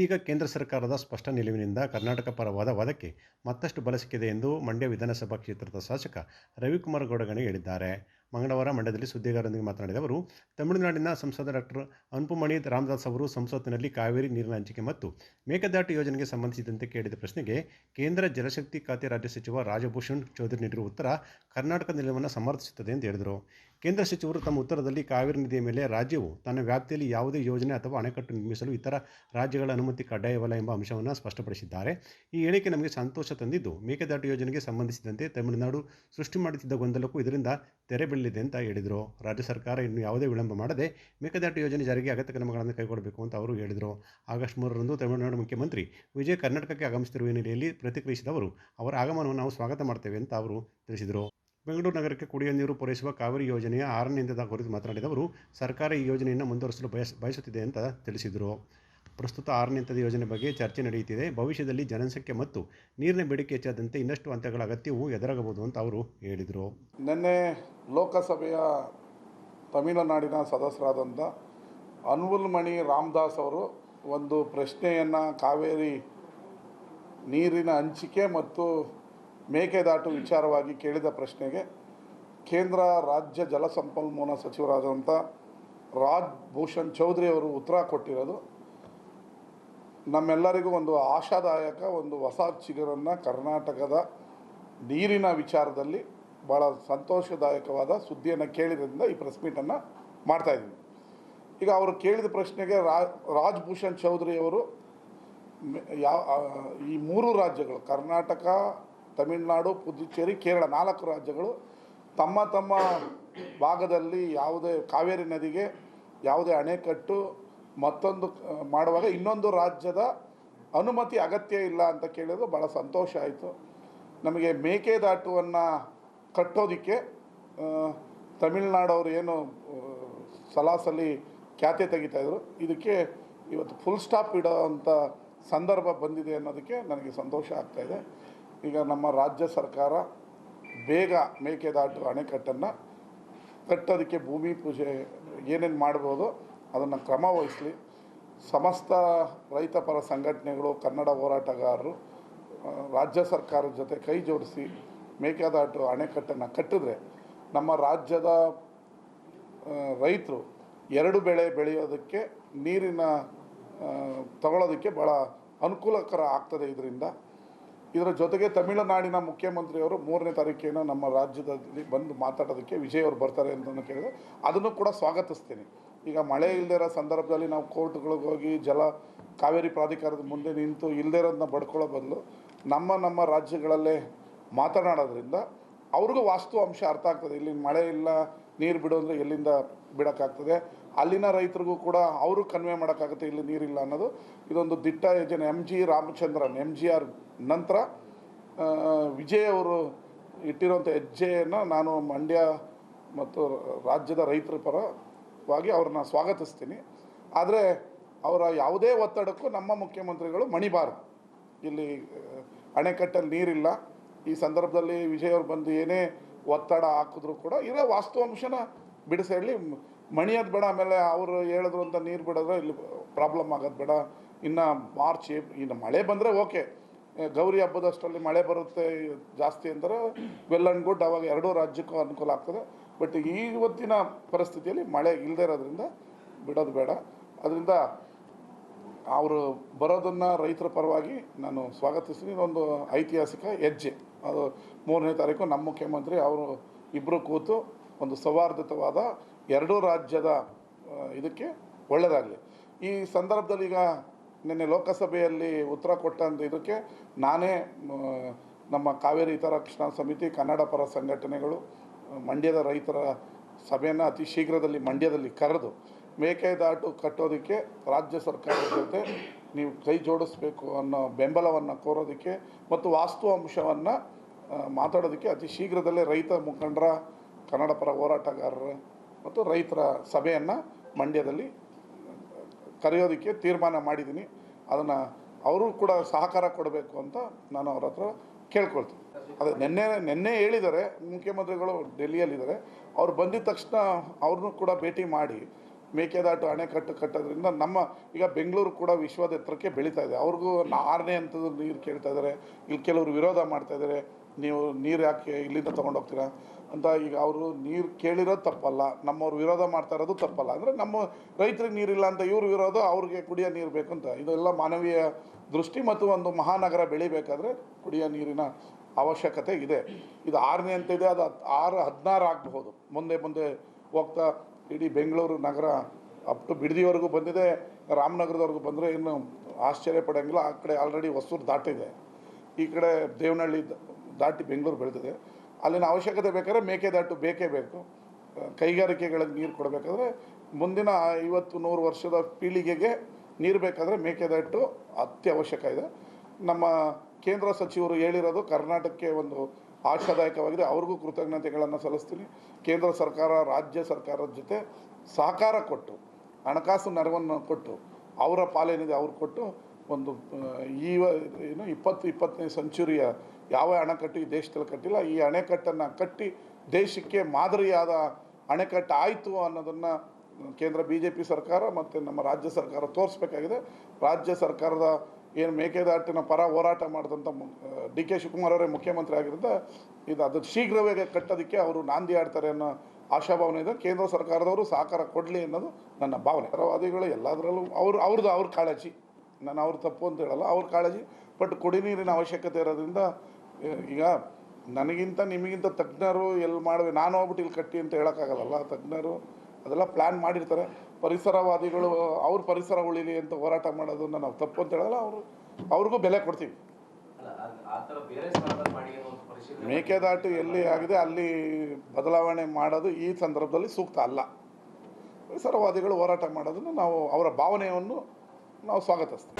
ಇದೀಗ ಕೇಂದ್ರ ಸರ್ಕಾರದ ಸ್ಪಷ್ಟ ನಿಲುವಿನಿಂದ ಕರ್ನಾಟಕ ಪರವಾದ ವಾದಕ್ಕೆ ಮತ್ತಷ್ಟು ಬಲ ಸಿಕ್ಕಿದೆ ಎಂದು ಮಂಡ್ಯ ವಿಧಾನಸಭಾ ಕ್ಷೇತ್ರದ ಶಾಸಕ ರವಿಕುಮಾರ್ ಗೌಡಗಣಿ ಹೇಳಿದ್ದಾರೆ. ಮಂಗಳವಾರ ಮಂಡ್ಯದಲ್ಲಿ ಸುದ್ದಿಗಾರರೊಂದಿಗೆ ಮಾತನಾಡಿದ ಅವರು, ತಮಿಳುನಾಡಿನ ಸಂಸದ ಡಾಕ್ಟರ್ ಅನ್ಪುಮಣಿ ರಾಮದಾಸ್ ಅವರು ಸಂಸತ್ತಿನಲ್ಲಿ ಕಾವೇರಿ ನೀರಿನ ಹಂಚಿಕೆ ಮತ್ತು ಮೇಕೆದಾಟು ಯೋಜನೆಗೆ ಸಂಬಂಧಿಸಿದಂತೆ ಕೇಳಿದ ಪ್ರಶ್ನೆಗೆ ಕೇಂದ್ರ ಜಲಶಕ್ತಿ ಖಾತೆ ರಾಜ್ಯ ಸಚಿವ ರಾಜಭೂಷಣ್ ಚೌಧರಿ ನೀಡಿರುವ ಉತ್ತರ ಕರ್ನಾಟಕದ ನಿಲುವನ್ನು ಸಮರ್ಥಿಸುತ್ತದೆ ಎಂದು ಹೇಳಿದರು. ಕೇಂದ್ರ ಸಚಿವರು ತಮ್ಮ ಉತ್ತರದಲ್ಲಿ ಕಾವೇರಿ ನದಿಯ ಮೇಲೆ ರಾಜ್ಯವು ತನ್ನ ವ್ಯಾಪ್ತಿಯಲ್ಲಿ ಯಾವುದೇ ಯೋಜನೆ ಅಥವಾ ಅಣೆಕಟ್ಟು ನಿರ್ಮಿಸಲು ಇತರ ರಾಜ್ಯಗಳ ಅನುಮತಿ ಕಡ್ಡಾಯವಲ್ಲ ಎಂಬ ಅಂಶವನ್ನು ಸ್ಪಷ್ಟಪಡಿಸಿದ್ದಾರೆ. ಈ ಹೇಳಿಕೆ ನಮಗೆ ಸಂತೋಷ ತಂದಿದ್ದು, ಮೇಕೆದಾಟು ಯೋಜನೆಗೆ ಸಂಬಂಧಿಸಿದಂತೆ ತಮಿಳುನಾಡು ಸೃಷ್ಟಿ ಮಾಡುತ್ತಿದ್ದ ಗೊಂದಲಕ್ಕೂ ಇದರಿಂದ ತೆರೆ ಬೀಳಲಿದೆ ಅಂತ ಹೇಳಿದರು. ರಾಜ್ಯ ಸರ್ಕಾರ ಇನ್ನು ಯಾವುದೇ ವಿಳಂಬ ಮಾಡದೆ ಮೇಕೆದಾಟು ಯೋಜನೆ ಜಾರಿಗೆ ಅಗತ್ಯ ಕ್ರಮಗಳನ್ನು ಕೈಗೊಳ್ಳಬೇಕು ಅಂತ ಅವರು ಹೇಳಿದರು. ಆಗಸ್ಟ್ 3ರಂದು ತಮಿಳುನಾಡು ಮುಖ್ಯಮಂತ್ರಿ ವಿಜಯ್ ಕರ್ನಾಟಕಕ್ಕೆ ಆಗಮಿಸುತ್ತಿರುವ ಹಿನ್ನೆಲೆಯಲ್ಲಿ ಪ್ರತಿಕ್ರಿಯಿಸಿದ ಅವರು, ಅವರ ಆಗಮನವನ್ನು ನಾವು ಸ್ವಾಗತ ಮಾಡ್ತೇವೆ ಅಂತ ಅವರು ತಿಳಿಸಿದರು. ಬೆಂಗಳೂರು ನಗರಕ್ಕೆ ಕುಡಿಯುವ ನೀರು ಪೂರೈಸುವ ಕಾವೇರಿ ಯೋಜನೆಯ 6ನೇ ಹಂತದ ಕುರಿತು ಮಾತನಾಡಿದ ಅವರು, ಸರ್ಕಾರ ಈ ಯೋಜನೆಯನ್ನು ಮುಂದುವರಿಸಲು ಬಯಸುತ್ತಿದೆ ಅಂತ ತಿಳಿಸಿದರು. ಪ್ರಸ್ತುತ 6ನೇ ಹಂತದ ಯೋಜನೆ ಬಗ್ಗೆ ಚರ್ಚೆ ನಡೆಯುತ್ತಿದೆ. ಭವಿಷ್ಯದಲ್ಲಿ ಜನಸಂಖ್ಯೆ ಮತ್ತು ನೀರಿನ ಬೇಡಿಕೆ ಹೆಚ್ಚಾದಂತೆ ಇನ್ನಷ್ಟು ಹಂತಗಳ ಅಗತ್ಯವು ಎದುರಾಗಬಹುದು ಅಂತ ಅವರು ಹೇಳಿದರು. ನಿನ್ನೆ ಲೋಕಸಭೆಯ ತಮಿಳುನಾಡಿನ ಸದಸ್ಯರಾದಂಥ ಅನ್ಪುಮಣಿ ರಾಮದಾಸ್ ಅವರು ಒಂದು ಪ್ರಶ್ನೆಯನ್ನು ಕಾವೇರಿ ನೀರಿನ ಹಂಚಿಕೆ ಮತ್ತು ಮೇಕೆದಾಟು ವಿಚಾರವಾಗಿ ಕೇಳಿದ ಪ್ರಶ್ನೆಗೆ ಕೇಂದ್ರ ರಾಜ್ಯ ಜಲಸಂಪನ್ಮೂಲ ಸಚಿವರಾದಂಥ ರಾಜಭೂಷಣ್ ಚೌಧರಿ ಅವರು ಉತ್ತರ ಕೊಟ್ಟಿರೋದು ನಮ್ಮೆಲ್ಲರಿಗೂ ಒಂದು ಆಶಾದಾಯಕ, ಒಂದು ಹೊಸ ಚಿಗುರನ್ನು ಕರ್ನಾಟಕದ ನೀರಿನ ವಿಚಾರದಲ್ಲಿ ಭಾಳ ಸಂತೋಷದಾಯಕವಾದ ಸುದ್ದಿಯನ್ನು ಕೇಳಿದ್ರಿಂದ ಈ ಪ್ರೆಸ್ ಮೀಟನ್ನು ಮಾಡ್ತಾಯಿದ್ದೀವಿ. ಈಗ ಅವರು ಕೇಳಿದ ಪ್ರಶ್ನೆಗೆ ರಾಜಭೂಷಣ್ ಚೌಧರಿ ಅವರು ಈ 3 ರಾಜ್ಯಗಳು ಕರ್ನಾಟಕ, ತಮಿಳುನಾಡು, ಪುದುಚೇರಿ, ಕೇರಳ 4 ರಾಜ್ಯಗಳು ತಮ್ಮ ತಮ್ಮ ಭಾಗದಲ್ಲಿ ಯಾವುದೇ ಕಾವೇರಿ ನದಿಗೆ ಯಾವುದೇ ಅಣೆಕಟ್ಟು ಮತ್ತೊಂದು ಮಾಡುವಾಗ ಇನ್ನೊಂದು ರಾಜ್ಯದ ಅನುಮತಿ ಅಗತ್ಯ ಇಲ್ಲ ಅಂತ ಕೇಳಿದ್ರು ಭಾಳ ಸಂತೋಷ ಆಯಿತು. ನಮಗೆ ಮೇಕೆದಾಟುವನ್ನು ಕಟ್ಟೋದಕ್ಕೆ ತಮಿಳುನಾಡವರು ಏನು ಸಲಾಸಲಿ ಖ್ಯಾತೆ ತೆಗಿತಾಯಿದ್ರು, ಇದಕ್ಕೆ ಇವತ್ತು ಫುಲ್ ಸ್ಟಾಪ್ ಇಡೋವಂಥ ಸಂದರ್ಭ ಬಂದಿದೆ ಅನ್ನೋದಕ್ಕೆ ನನಗೆ ಸಂತೋಷ ಆಗ್ತಾಯಿದೆ. ಈಗ ನಮ್ಮ ರಾಜ್ಯ ಸರ್ಕಾರ ಬೇಗ ಮೇಕೆದಾಟು ಅಣೆಕಟ್ಟನ್ನು ಕಟ್ಟೋದಕ್ಕೆ ಭೂಮಿ ಪೂಜೆ ಏನೇನು ಮಾಡ್ಬೋದು ಅದನ್ನು ಕ್ರಮ ವಹಿಸಲಿ. ಸಮಸ್ತ ರೈತಪರ ಸಂಘಟನೆಗಳು, ಕನ್ನಡ ಹೋರಾಟಗಾರರು ರಾಜ್ಯ ಸರ್ಕಾರದ ಜೊತೆ ಕೈ ಜೋಡಿಸಿ ಮೇಕೆದಾಟು ಅಣೆಕಟ್ಟನ್ನು ಕಟ್ಟಿದ್ರೆ ನಮ್ಮ ರಾಜ್ಯದ ರೈತರು 2 ಬೆಳೆ ಬೆಳೆಯೋದಕ್ಕೆ ನೀರಿನ ತಗೊಳ್ಳೋದಕ್ಕೆ ಭಾಳ ಅನುಕೂಲಕರ ಆಗ್ತದೆ. ಇದರ ಜೊತೆಗೆ ತಮಿಳುನಾಡಿನ ಮುಖ್ಯಮಂತ್ರಿಯವರು 3ನೇ ತಾರೀಕೇನೋ ನಮ್ಮ ರಾಜ್ಯದಲ್ಲಿ ಬಂದು ಮಾತಾಡೋದಕ್ಕೆ ವಿಜಯ್ ಅವರು ಬರ್ತಾರೆ ಅಂತ ಕೇಳಿದ್ರೆ ಅದನ್ನು ಕೂಡ ಸ್ವಾಗತಿಸ್ತೀನಿ. ಈಗ ಮಳೆ ಇಲ್ಲದೇ ಇರೋ ಸಂದರ್ಭದಲ್ಲಿ ನಾವು ಕೋರ್ಟ್ಗಳಿಗೆ ಹೋಗಿ ಕಾವೇರಿ ಪ್ರಾಧಿಕಾರದ ಮುಂದೆ ನಿಂತು ಇಲ್ಲದೇ ಇರೋದನ್ನ ಬಡ್ಕೊಳ್ಳೋ ಬದಲು ನಮ್ಮ ರಾಜ್ಯಗಳಲ್ಲೇ ಮಾತನಾಡೋದ್ರಿಂದ ಅವ್ರಿಗೂ ವಾಸ್ತು ಅಂಶ ಅರ್ಥ ಆಗ್ತದೆ. ಇಲ್ಲಿ ಮಳೆ ಇಲ್ಲ, ನೀರು ಬಿಡು ಅಂದರೆ ಎಲ್ಲಿಂದ ಬಿಡೋಕ್ಕಾಗ್ತದೆ, ಅಲ್ಲಿನ ರೈತರಿಗೂ ಕೂಡ ಅವರು ಕನ್ವೆ ಮಾಡೋಕ್ಕಾಗುತ್ತೆ ಇಲ್ಲಿ ನೀರಿಲ್ಲ ಅನ್ನೋದು. ಇದೊಂದು ದಿಟ್ಟ ಯೋಜನೆ. ರಾಮಚಂದ್ರನ್ MGR ನಂತರ ವಿಜಯ್ ಅವರು ಇಟ್ಟಿರುವಂಥ ಹೆಜ್ಜೆಯನ್ನು ನಾನು ಮಂಡ್ಯ ಮತ್ತು ರಾಜ್ಯದ ರೈತರ ಪರವಾಗಿ ಅವ್ರನ್ನ ಸ್ವಾಗತಿಸ್ತೀನಿ. ಆದರೆ ಅವರ ಯಾವುದೇ ಒತ್ತಡಕ್ಕೂ ನಮ್ಮ ಮುಖ್ಯಮಂತ್ರಿಗಳು ಮಣಿಬಾರದು. ಇಲ್ಲಿ ಅಣೆಕಟ್ಟಲ್ಲಿ ನೀರಿಲ್ಲ, ಈ ಸಂದರ್ಭದಲ್ಲಿ ವಿಜಯ್ ಅವರು ಬಂದು ಏನೇ ಒತ್ತಡ ಹಾಕಿದ್ರು ಕೂಡ ಇರೋ ವಾಸ್ತವಾಂಶನ ಬಿಡಿಸಿ ಹೇಳಿ, ಮಣಿಯೋದು ಬೇಡ, ಆಮೇಲೆ ಅವರು ಹೇಳಿದ್ರು ಅಂತ ನೀರು ಬಿಡೋದ್ರೆ ಇಲ್ಲಿ ಪ್ರಾಬ್ಲಮ್ ಆಗೋದು ಬೇಡ. ಇನ್ನು ಮಾರ್ಚ್ ಇನ್ನು ಮಳೆ ಬಂದರೆ ಓಕೆ, ಗೌರಿ ಹಬ್ಬದಷ್ಟರಲ್ಲಿ ಮಳೆ ಬರುತ್ತೆ ಜಾಸ್ತಿ ಅಂದರೆ ವೆಲ್ ಆ್ಯಂಡ್ ಗುಡ್, ಅವಾಗ 2 ರಾಜ್ಯಕ್ಕೂ ಅನುಕೂಲ ಆಗ್ತದೆ. ಬಟ್ ಇವತ್ತಿನ ಪರಿಸ್ಥಿತಿಯಲ್ಲಿ ಮಳೆ ಇಲ್ಲದೇ ಇರೋದ್ರಿಂದ ಬಿಡೋದು ಬೇಡ. ಅದರಿಂದ ಅವರು ಬರೋದನ್ನು ರೈತರ ಪರವಾಗಿ ನಾನು ಸ್ವಾಗತಿಸ್ತೀನಿ. ಇದೊಂದು ಐತಿಹಾಸಿಕ ಹೆಜ್ಜೆ. ಅದು 3ನೇ ತಾರೀಕು ನಮ್ಮ ಮುಖ್ಯಮಂತ್ರಿ ಅವರು ಇಬ್ಬರು ಕೂತು ಒಂದು ಸೌಹಾರ್ದಯುತವಾದ 2 ರಾಜ್ಯದ ಇದಕ್ಕೆ ಒಳ್ಳೆಯದಾಗಲಿ. ಈ ಸಂದರ್ಭದಲ್ಲಿ ಈಗ ನಿನ್ನೆ ಲೋಕಸಭೆಯಲ್ಲಿ ಉತ್ತರ ಕೊಟ್ಟಂಥ ಇದಕ್ಕೆ ನಾನೇ ನಮ್ಮ ಕಾವೇರಿ ಹಿತರಕ್ಷಣಾ ಸಮಿತಿ, ಕನ್ನಡ ಪರ ಸಂಘಟನೆಗಳು, ಮಂಡ್ಯದ ರೈತರ ಸಭೆಯನ್ನು ಅತಿ ಶೀಘ್ರದಲ್ಲಿ ಮಂಡ್ಯದಲ್ಲಿ ಕರೆದು ಮೇಕೆದಾಟು ಕಟ್ಟೋದಕ್ಕೆ ರಾಜ್ಯ ಸರ್ಕಾರದ ಜೊತೆ ನೀವು ಕೈ ಜೋಡಿಸ್ಬೇಕು ಅನ್ನೋ ಬೆಂಬಲವನ್ನು ಕೋರೋದಕ್ಕೆ ಮತ್ತು ವಾಸ್ತು ಅಂಶವನ್ನು ಮಾತಾಡೋದಕ್ಕೆ ಅತಿ ಶೀಘ್ರದಲ್ಲೇ ರೈತ ಮುಖಂಡರ, ಕನ್ನಡ ಪರ ಹೋರಾಟಗಾರರ ಮತ್ತು ರೈತರ ಸಭೆಯನ್ನು ಮಂಡ್ಯದಲ್ಲಿ ಕರೆಯೋದಕ್ಕೆ ತೀರ್ಮಾನ ಮಾಡಿದ್ದೀನಿ. ಅದನ್ನು ಅವರು ಕೂಡ ಸಹಕಾರ ಕೊಡಬೇಕು ಅಂತ ನಾನು ಅವ್ರ ಹತ್ರ ಕೇಳ್ಕೊಳ್ತೀನಿ. ಅದೇ ನಿನ್ನೆ ಹೇಳಿದ್ದಾರೆ ಮುಖ್ಯಮಂತ್ರಿಗಳು ಡೆಲ್ಲಿಯಲ್ಲಿದ್ದಾರೆ. ಅವ್ರು ಬಂದಿದ್ದ ತಕ್ಷಣ ಅವ್ರನ್ನೂ ಕೂಡ ಭೇಟಿ ಮಾಡಿ ಮೇಕೆದಾಟು ಅಣೆಕಟ್ಟು ಕಟ್ಟೋದ್ರಿಂದ ನಮ್ಮ ಈಗ ಬೆಂಗಳೂರು ಕೂಡ ವಿಶ್ವದ ಎತ್ತರಕ್ಕೆ ಬೆಳೀತಾ ಇದೆ. ಅವ್ರಿಗೂ 6ನೇ ಹಂತದ ನೀರು ಕೇಳ್ತಾ ಇದ್ದಾರೆ. ಇಲ್ಲಿ ಕೆಲವರು ವಿರೋಧ ಮಾಡ್ತಾ ಇದ್ದಾರೆ, ನೀವು ನೀರು ಯಾಕೆ ಇಲ್ಲಿಂದ ತೊಗೊಂಡೋಗ್ತೀರಾ ಅಂತ. ಈಗ ಅವರು ನೀರು ಕೇಳಿರೋದು ತಪ್ಪಲ್ಲ, ನಮ್ಮವ್ರು ವಿರೋಧ ಮಾಡ್ತಾ ಇರೋದು ತಪ್ಪಲ್ಲ. ಅಂದರೆ ನಮ್ಮ ರೈತರಿಗೆ ನೀರಿಲ್ಲ ಅಂತ ಇವ್ರ ವಿರೋಧ, ಅವ್ರಿಗೆ ಕುಡಿಯೋ ನೀರು ಬೇಕು ಅಂತ. ಇದೆಲ್ಲ ಮಾನವೀಯ ದೃಷ್ಟಿ ಮತ್ತು ಒಂದು ಮಹಾನಗರ ಬೆಳಿಬೇಕಾದ್ರೆ ಕುಡಿಯೋ ನೀರಿನ ಅವಶ್ಯಕತೆ ಇದೆ. ಇದು 6ನೇ ಅಂತ ಇದೆ, ಅದು 16 ಆಗಬಹುದು. ಮುಂದೆ ಹೋಗ್ತಾ ಇಡೀ ಬೆಂಗಳೂರು ನಗರ ಅಪ್ ಟು ಬಿಡದಿವರೆಗೂ ಬಂದಿದೆ. ರಾಮನಗರದವರೆಗೂ ಬಂದರೆ ಇನ್ನು ಆಶ್ಚರ್ಯ ಪಡೋಂಗಿಲ್ಲ. ಆ ಕಡೆ ಆಲ್ರೆಡಿ ಹೊಸೂರು ದಾಟಿದೆ, ಈ ಕಡೆ ದೇವನಹಳ್ಳಿ ದಾಟಿ ಬೆಂಗಳೂರು ಬೆಳೆದಿದೆ. ಅಲ್ಲಿನ ಅವಶ್ಯಕತೆ ಬೇಕಾದ್ರೆ ಮೇಕೆದಾಟು ಬೇಕೇ ಬೇಕು. ಕೈಗಾರಿಕೆಗಳಿಗೆ ನೀರು ಕೊಡಬೇಕಾದ್ರೆ ಮುಂದಿನ 50-100 ವರ್ಷದ ಪೀಳಿಗೆಗೆ ನೀರು ಬೇಕಾದರೆ ಮೇಕೆದಾಟು ಅತ್ಯವಶ್ಯಕ ಇದೆ. ನಮ್ಮ ಕೇಂದ್ರ ಸಚಿವರು ಹೇಳಿರೋದು ಕರ್ನಾಟಕಕ್ಕೆ ಒಂದು ಆಶಾದಾಯಕವಾಗಿದೆ. ಅವ್ರಿಗೂ ಕೃತಜ್ಞತೆಗಳನ್ನು ಸಲ್ಲಿಸ್ತೀನಿ. ಕೇಂದ್ರ ಸರ್ಕಾರ ರಾಜ್ಯ ಸರ್ಕಾರದ ಜೊತೆ ಸಹಕಾರ ಕೊಟ್ಟು, ಹಣಕಾಸು ನೆರವನ್ನು ಕೊಟ್ಟು, ಅವರ ಪಾಲೇನಿದೆ ಅವ್ರು ಕೊಟ್ಟು ಒಂದು ಏನು 20-20ನೇ ಸೆಂಚುರಿಯ ಯಾವ ಅಣೆಕಟ್ಟು ಈ ದೇಶದಲ್ಲಿ ಕಟ್ಟಿಲ್ಲ. ಈ ಅಣೆಕಟ್ಟನ್ನು ಕಟ್ಟಿ ದೇಶಕ್ಕೆ ಮಾದರಿಯಾದ ಅಣೆಕಟ್ಟು ಆಯಿತು ಅನ್ನೋದನ್ನು ಕೇಂದ್ರ BJP ಸರ್ಕಾರ ಮತ್ತು ನಮ್ಮ ರಾಜ್ಯ ಸರ್ಕಾರ ತೋರಿಸ್ಬೇಕಾಗಿದೆ. ರಾಜ್ಯ ಸರ್ಕಾರದ ಏನು ಮೇಕೆದಾಟಿನ ಪರ ಹೋರಾಟ ಮಾಡಿದಂಥ DK ಶಿವಕುಮಾರ್ ಅವರೇ ಮುಖ್ಯಮಂತ್ರಿ ಆಗಿರೋದ್ರಿಂದ ಅದು ಶೀಘ್ರವೇ ಕಟ್ಟೋದಕ್ಕೆ ಅವರು ನಾಂದಿ ಆಡ್ತಾರೆ ಅನ್ನೋ ಆಶಾಭಾವನೆ ಇದೆ. ಕೇಂದ್ರ ಸರ್ಕಾರದವರು ಸಹಕಾರ ಕೊಡಲಿ ಅನ್ನೋದು ನನ್ನ ಭಾವನೆ. ಪರವಾದಿಗಳು ಎಲ್ಲದರಲ್ಲೂ ಅವ್ರ ಕಾಳಜಿ, ನಾನು ಅವ್ರ ತಪ್ಪು ಅಂತ ಹೇಳಲ್ಲ, ಅವ್ರ ಕಾಳಜಿ. ಬಟ್ ಕುಡಿನೀರಿನ ಅವಶ್ಯಕತೆ ಇರೋದ್ರಿಂದ ಈಗ ನನಗಿಂತ ನಿಮಗಿಂತ ತಜ್ಞರು ಎಲ್ಲಿ ಮಾಡಬೇಕು, ನಾನು ಹೋಗ್ಬಿಟ್ಟು ಇಲ್ಲಿ ಕಟ್ಟಿ ಅಂತ ಹೇಳೋಕ್ಕಾಗಲ್ಲ. ತಜ್ಞರು ಅದೆಲ್ಲ ಪ್ಲ್ಯಾನ್ ಮಾಡಿರ್ತಾರೆ. ಪರಿಸರವಾದಿಗಳು ಅವ್ರ ಪರಿಸರ ಉಳಿಲಿ ಅಂತ ಹೋರಾಟ ಮಾಡೋದನ್ನು ನಾವು ತಪ್ಪು ಅಂತ ಹೇಳಲ್ಲ. ಅವ್ರಿಗೂ ಬೆಲೆ ಕೊಡ್ತೀವಿ. ಮೇಕೆದಾಟು ಎಲ್ಲಿ ಆಗಿದೆ ಅಲ್ಲಿ ಬದಲಾವಣೆ ಮಾಡೋದು ಈ ಸಂದರ್ಭದಲ್ಲಿ ಸೂಕ್ತ ಅಲ್ಲ. ಪರಿಸರವಾದಿಗಳು ಹೋರಾಟ ಮಾಡೋದನ್ನು ನಾವು ಅವರ ಭಾವನೆಯನ್ನು ನಾವು ಸ್ವಾಗತಿಸ್ತೀವಿ.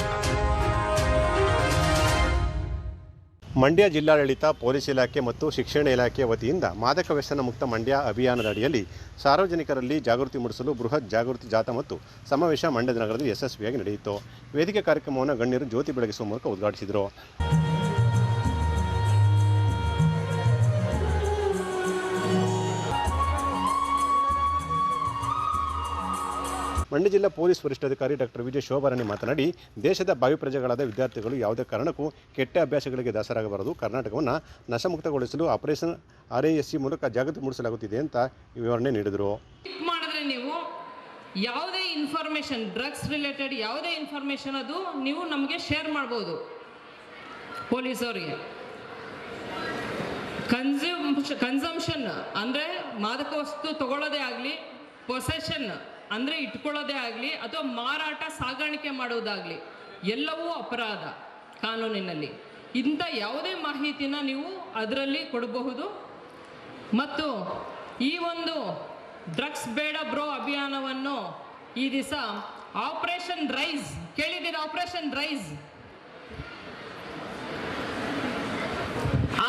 ಮಂಡ್ಯ ಜಿಲ್ಲಾಡಳಿತ, ಪೊಲೀಸ್ ಇಲಾಖೆ ಮತ್ತು ಶಿಕ್ಷಣ ಇಲಾಖೆ ವತಿಯಿಂದ ಮಾದಕ ವ್ಯಸನ ಮುಕ್ತ ಮಂಡ್ಯ ಅಭಿಯಾನದ ಅಡಿಯಲ್ಲಿ ಸಾರ್ವಜನಿಕರಲ್ಲಿ ಜಾಗೃತಿ ಮೂಡಿಸಲು ಬೃಹತ್ ಜಾಗೃತಿ ಜಾಥಾ ಮತ್ತು ಸಮಾವೇಶ ಮಂಡ್ಯ ನಗರದಲ್ಲಿ ಯಶಸ್ವಿಯಾಗಿ ನಡೆಯಿತು. ವೇದಿಕೆ ಕಾರ್ಯಕ್ರಮವನ್ನು ಗಣ್ಯರು ಜ್ಯೋತಿ ಬೆಳಗಿಸುವ ಮೂಲಕ ಉದ್ಘಾಟಿಸಿದರು. ಮಂಡ್ಯ ಜಿಲ್ಲಾ ಪೊಲೀಸ್ ವರಿಷ್ಠಾಧಿಕಾರಿ ಡಾಕ್ಟರ್ ವಿಜಯ ಶೋಭಾರಾಣಿ ಮಾತನಾಡಿ, ದೇಶದ ಭಾವಿ ಪ್ರಜೆಗಳಾದ ವಿದ್ಯಾರ್ಥಿಗಳು ಯಾವುದೇ ಕಾರಣಕ್ಕೂ ಕೆಟ್ಟ ಅಭ್ಯಾಸಗಳಿಗೆ ದಾಸರಾಗಬಾರದು. ಕರ್ನಾಟಕವನ್ನು ನಶಮುಕ್ತಗೊಳಿಸಲು ಆಪರೇಷನ್ RISC ಮೂಲಕ ಜಾಗೃತಿ ಮೂಡಿಸಲಾಗುತ್ತಿದೆ ಅಂತ ವಿವರಣೆ ನೀಡಿದರು. ಮಾಡಿದ್ರೆ ನೀವು ಯಾವುದೇ ಇನ್ಫಾರ್ಮೇಷನ್, ಡ್ರಗ್ಸ್ ರಿಲೇಟೆಡ್ ಯಾವುದೇ ಇನ್ಫಾರ್ಮೇಷನ್ ಅದು ನೀವು ನಮಗೆ ಶೇರ್ ಮಾಡ್ಬೋದು. ಪೊಲೀಸವರಿಗೆ ಕನ್ಸಂಪ್ಷನ್ ಅಂದರೆ ಮಾದಕ ವಸ್ತು ತಗೊಳ್ಳೋದೇ ಆಗಲಿ, ಪೊಸೆಷನ್ ಅಂದರೆ ಇಟ್ಕೊಳ್ಳೋದೇ ಆಗಲಿ, ಅಥವಾ ಮಾರಾಟ ಸಾಗಾಣಿಕೆ ಮಾಡೋದಾಗಲಿ ಎಲ್ಲವೂ ಅಪರಾಧ ಕಾನೂನಿನಲ್ಲಿ. ಇಂಥ ಯಾವುದೇ ಮಾಹಿತಿನ ನೀವು ಅದರಲ್ಲಿ ಕೊಡಬಹುದು. ಮತ್ತು ಈ ಒಂದು ಡ್ರಗ್ಸ್ ಬೇಡ ಬ್ರೋ ಅಭಿಯಾನವನ್ನು ಈ ದಿವಸ ಆಪರೇಷನ್ ರೈಸ್, ಕೇಳಿದ್ದೀರಾ? ಆಪರೇಷನ್ ರೈಸ್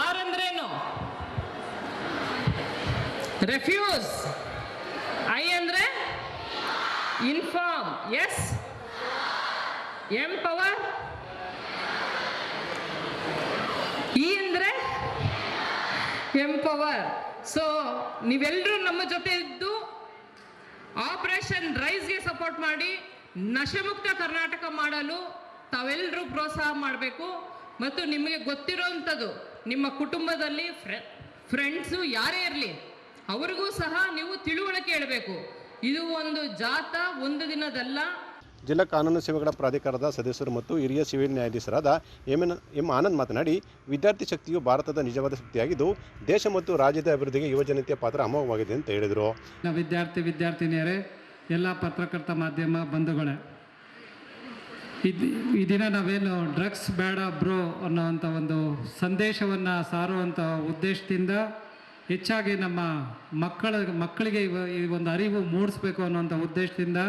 R ಅಂದ್ರೇನು? ರೆಫ್ಯೂಸ್. I ಅಂದರೆ ಇನ್ಫಾರ್ಮ್. ಎಸ್. ಎಂಪವರ್. E ಅಂದರೆ ಎಂಪವರ್. ಸೊ ನೀವೆಲ್ಲರೂ ನಮ್ಮ ಜೊತೆ ಇದ್ದು ಆಪರೇಷನ್ ರೈಸ್ಗೆ ಸಪೋರ್ಟ್ ಮಾಡಿ ನಶೆಮುಕ್ತ ಕರ್ನಾಟಕ ಮಾಡಲು ತಾವೆಲ್ಲರೂ ಪ್ರೋತ್ಸಾಹ ಮಾಡಬೇಕು. ಮತ್ತು ನಿಮಗೆ ಗೊತ್ತಿರೋವಂಥದ್ದು ನಿಮ್ಮ ಕುಟುಂಬದಲ್ಲಿ ಫ್ರೆಂಡ್ಸು ಯಾರೇ ಇರಲಿ ಅವ್ರಿಗೂ ಸಹ ನೀವು ತಿಳುವಳಿಕೆ ಹೇಳಬೇಕು. ಇದು ಒಂದು ಜಾಥಾ ಒಂದು ದಿನದಲ್ಲ. ಜಿಲ್ಲಾ ಕಾನೂನು ಸೇವೆಗಳ ಪ್ರಾಧಿಕಾರದ ಸದಸ್ಯರು ಮತ್ತು ಹಿರಿಯ ಸಿವಿಲ್ ನ್ಯಾಯಾಧೀಶರಾದ ಎಂ ಆನಂದ್ ಮಾತನಾಡಿ, ವಿದ್ಯಾರ್ಥಿ ಶಕ್ತಿಯು ಭಾರತದ ನಿಜವಾದ ಶಕ್ತಿಯಾಗಿದ್ದು ದೇಶ ಮತ್ತು ರಾಜ್ಯದ ಅಭಿವೃದ್ಧಿಗೆ ಯುವಜನತೆಯ ಪಾತ್ರ ಅಮೋಘವಾಗಿದೆ ಅಂತ ಹೇಳಿದರು. ವಿದ್ಯಾರ್ಥಿನಿಯರೇ, ಎಲ್ಲ ಪತ್ರಕರ್ತ ಮಾಧ್ಯಮ ಬಂಧುಗಳೇ, ಈ ದಿನ ನಾವೇನು ಡ್ರಗ್ಸ್ ಬೇಡ ಬ್ರೋ ಅನ್ನೋವಂಥ ಒಂದು ಸಂದೇಶವನ್ನು ಸಾರುವಂಥ ಉದ್ದೇಶದಿಂದ ಹೆಚ್ಚಾಗಿ ನಮ್ಮ ಮಕ್ಕಳಿಗೆ ಈ ಒಂದು ಅರಿವು ಮೂಡಿಸ್ಬೇಕು ಅನ್ನೋಂಥ ಉದ್ದೇಶದಿಂದ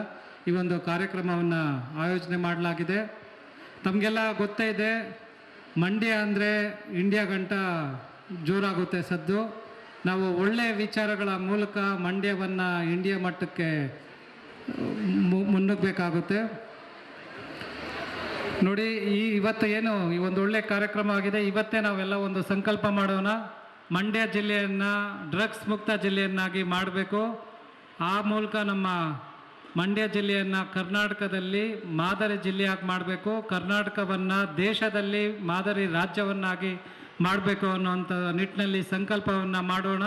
ಈ ಒಂದು ಕಾರ್ಯಕ್ರಮವನ್ನು ಆಯೋಜನೆ ಮಾಡಲಾಗಿದೆ. ತಮಗೆಲ್ಲ ಗೊತ್ತೇ ಇದೆ, ಮಂಡ್ಯ ಅಂದರೆ ಇಂಡಿಯಾ ಗಂಟ ಜೋರಾಗುತ್ತೆ ಸದ್ದು. ನಾವು ಒಳ್ಳೆಯ ವಿಚಾರಗಳ ಮೂಲಕ ಮಂಡ್ಯವನ್ನು ಇಂಡಿಯಾ ಮಟ್ಟಕ್ಕೆ ಮುನ್ನುಗ್ಗಬೇಕಾಗುತ್ತೆ. ನೋಡಿ, ಇವತ್ತು ಏನು ಈ ಒಂದು ಒಳ್ಳೆಯ ಕಾರ್ಯಕ್ರಮ ಆಗಿದೆ. ಇವತ್ತೇ ನಾವೆಲ್ಲ ಒಂದು ಸಂಕಲ್ಪ ಮಾಡೋಣ, ಮಂಡ್ಯ ಜಿಲ್ಲೆಯನ್ನು ಡ್ರಗ್ಸ್ ಮುಕ್ತ ಜಿಲ್ಲೆಯನ್ನಾಗಿ ಮಾಡಬೇಕು. ಆ ಮೂಲಕ ನಮ್ಮ ಮಂಡ್ಯ ಜಿಲ್ಲೆಯನ್ನು ಕರ್ನಾಟಕದಲ್ಲಿ ಮಾದರಿ ಜಿಲ್ಲೆಯಾಗಿ ಮಾಡಬೇಕು, ಕರ್ನಾಟಕವನ್ನು ದೇಶದಲ್ಲಿ ಮಾದರಿ ರಾಜ್ಯವನ್ನಾಗಿ ಮಾಡಬೇಕು ಅನ್ನೋಂಥ ನಿಟ್ಟಿನಲ್ಲಿ ಸಂಕಲ್ಪವನ್ನು ಮಾಡೋಣ.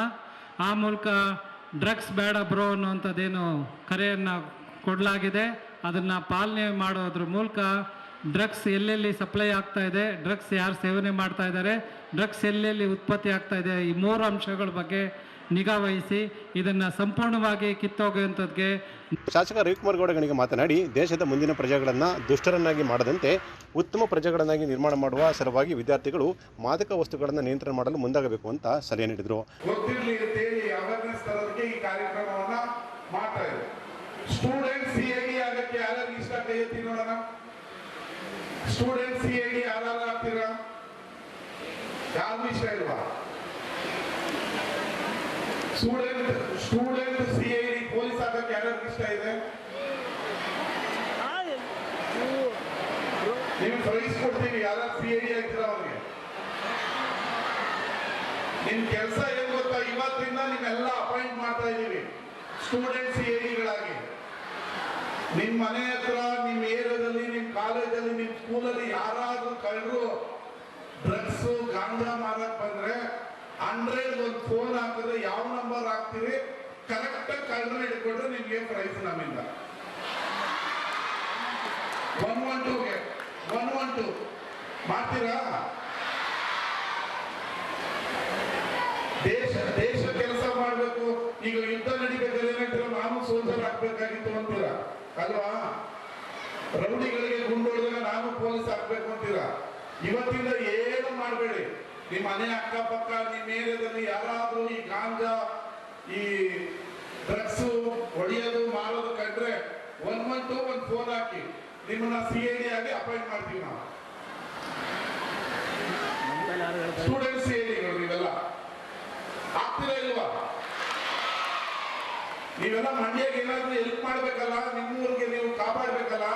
ಆ ಮೂಲಕ ಡ್ರಗ್ಸ್ ಬೇಡ ಬ್ರೋ ಅನ್ನುವಂಥದ್ದೇನು ಕರೆಯನ್ನು ಕೊಡಲಾಗಿದೆ, ಅದನ್ನು ಪಾಲನೆ ಮಾಡೋದ್ರ ಮೂಲಕ ಡ್ರಗ್ಸ್ ಎಲ್ಲೆಲ್ಲಿ ಸಪ್ಲೈ ಆಗ್ತಾ ಇದೆ, ಡ್ರಗ್ಸ್ ಯಾರು ಸೇವನೆ ಮಾಡ್ತಾ ಇದ್ದಾರೆ, ಡ್ರಗ್ಸ್ ಎಲ್ಲೆಲ್ಲಿ ಉತ್ಪತ್ತಿ ಆಗ್ತಾ ಇದೆ, ಈ 3 ಅಂಶಗಳ ಬಗ್ಗೆ ನಿಗಾ ವಹಿಸಿ ಇದನ್ನು ಸಂಪೂರ್ಣವಾಗಿ ಕಿತ್ತೋಗುವಂಥದ್ದೇ. ಶಾಸಕ ರವಿಕುಮಾರ್ ಗೌಡಗಣಿಗೆ ಮಾತನಾಡಿ, ದೇಶದ ಮುಂದಿನ ಪ್ರಜೆಗಳನ್ನು ದುಷ್ಟರನ್ನಾಗಿ ಮಾಡದಂತೆ ಉತ್ತಮ ಪ್ರಜೆಗಳನ್ನಾಗಿ ನಿರ್ಮಾಣ ಮಾಡುವ ಸಲುವಾಗಿ ವಿದ್ಯಾರ್ಥಿಗಳು ಮಾದಕ ವಸ್ತುಗಳನ್ನು ನಿಯಂತ್ರಣ ಮಾಡಲು ಮುಂದಾಗಬೇಕು ಅಂತ ಸಲಹೆ ನೀಡಿದರು. ಗೊತ್ತಿರಲಿ ಅಂತೇಳಿ ಅವೇರ್ನೆಸ್ ತರೋದಕ್ಕೆ ಈ ಕಾರ್ಯಕ್ರಮವನ್ನ ಮಾಡ್ತಾ ಇದ್ದಾರೆ. ಸ್ಟೂಡೆಂಟ್ CID ಆಗಕ್ಕೆ ಯಾರ್ಯಾರು ಇಷ್ಟ ಕೈ ಎತ್ತಿ ನೋಡೋಣ. ಸ್ಟೂಡೆಂಟ್ CID ಯಾರು ಆಗ್ತೀರಾ? ಯಾರಿಗೂ ಇಷ್ಟ ಇಲ್ವಾ? ಸ್ಟೂಡೆಂಟ್ CID ಪೊಲೀಸ್ ಆಗಕ್ಕೆ ಯಾರ್ಯಾರು ಇಷ್ಟ ಇದೆ? ನೀವು ಪ್ರೈಸ್ ಕೊಡ್ತೀವಿ, ಯಾರು CID ಆಗ್ತೀರಾ ಅವ್ರಿಗೆ. ನಿಮ್ ಕೆಲಸ ಏನ್ ಗೊತ್ತಾ, ಇವತ್ತಿಂದ ನಿಮ್ಮೆಲ್ಲ ಅಪಾಯಿಂಟ್ ಮಾಡ್ತಾ ಇದೀವಿ ಸ್ಟೂಡೆಂಟ್ CIDಗಳಾಗಿ. ನಿಮ್ ಮನೆ ಹತ್ರ, ನಿಮ್ ಏರಿಯಾದಲ್ಲಿ, ನಿಮ್ ಕಾಲೇಜಲ್ಲಿ, ನಿಮ್ ಸ್ಕೂಲಲ್ಲಿ ಯಾರಾದ್ರೂ ಕಳ್ಳರು ಡ್ರಗ್ಸ್ ಗಾಂಜಾ ಮಾರಕ್ ಬಂದ್ರೆ 100 ಒಂದು ಫೋನ್ ಹಾಕಿದ್ರೆ ಯಾವ ನಂಬರ್ ಹಾಕ್ತೀರಿ ಕರೆಕ್ಟ್ ಕಳ್ಳರು ಹಿಡ್ಕೊಂಡ್ರೆ ನಿಮ್ಗೆ ಪ್ರೈಸ್ ನಮ್ಮಿಂದ 112ಗೆ 112 ಮಾಡ್ತೀರಾ? ದೇಶ ಕೆಲಸ ಮಾಡಬೇಕು. ಈಗ ಯುದ್ಧ ನಡಿಬೇಕಾದ್ರೆ ಏನಾಗ್ತೀರ, ನಾನು ಸೋಲ್ಜರ್ ಹಾಕ್ಬೇಕಾಗಿತ್ತು ಅಂತೀರಾ ಅಲ್ವಾ? ರೌಡಿಗಳಿಗೆ ಗುಂಡು ಹೊಡೆದಾಗ ನಾನು ಪೊಲೀಸ್ ಹಾಕ್ಬೇಕು ಅಂತೀರಾ. ಇವತ್ತಿಂದ ಏನು ಮಾಡಬೇಡಿ. ನಿಮ್ಮ ಮನೆ ಅಕ್ಕಪಕ್ಕ, ನಿಮ್ಮ ಏರಿಯಾದಲ್ಲಿ ಯಾರಾದ್ರೂ ಈ ಗಾಂಜಾ, ಈ ಡ್ರಗ್ಸ್ ಹೊಡೆಯೋದು ಮಾಡೋದು ಕಂಡ್ರೆ 112 ಒಂದು ಫೋನ್ ಹಾಕಿ, ನಿಮ್ಮನ್ನ CID ಆಗಿ ಅಪಾಯಿಂಟ್ ಮಾಡ್ತೀವಿ ನಾವು. ಸ್ಟೂಡೆಂಟ್ CIDಗಳು ನೀವೆಲ್ಲ ಆಗ್ತೀರಾ ಇಲ್ವಾ? ನೀವೆಲ್ಲ ಮಂಡ್ಯಗೆ ಏನಾದ್ರೂ ಹೆಲ್ಪ್ ಮಾಡ್ಬೇಕಲ್ಲ, ನಿಮ್ಮೂರಿಗೆ ನೀವು ಕಾಪಾಡ್ಬೇಕಲ್ಲ.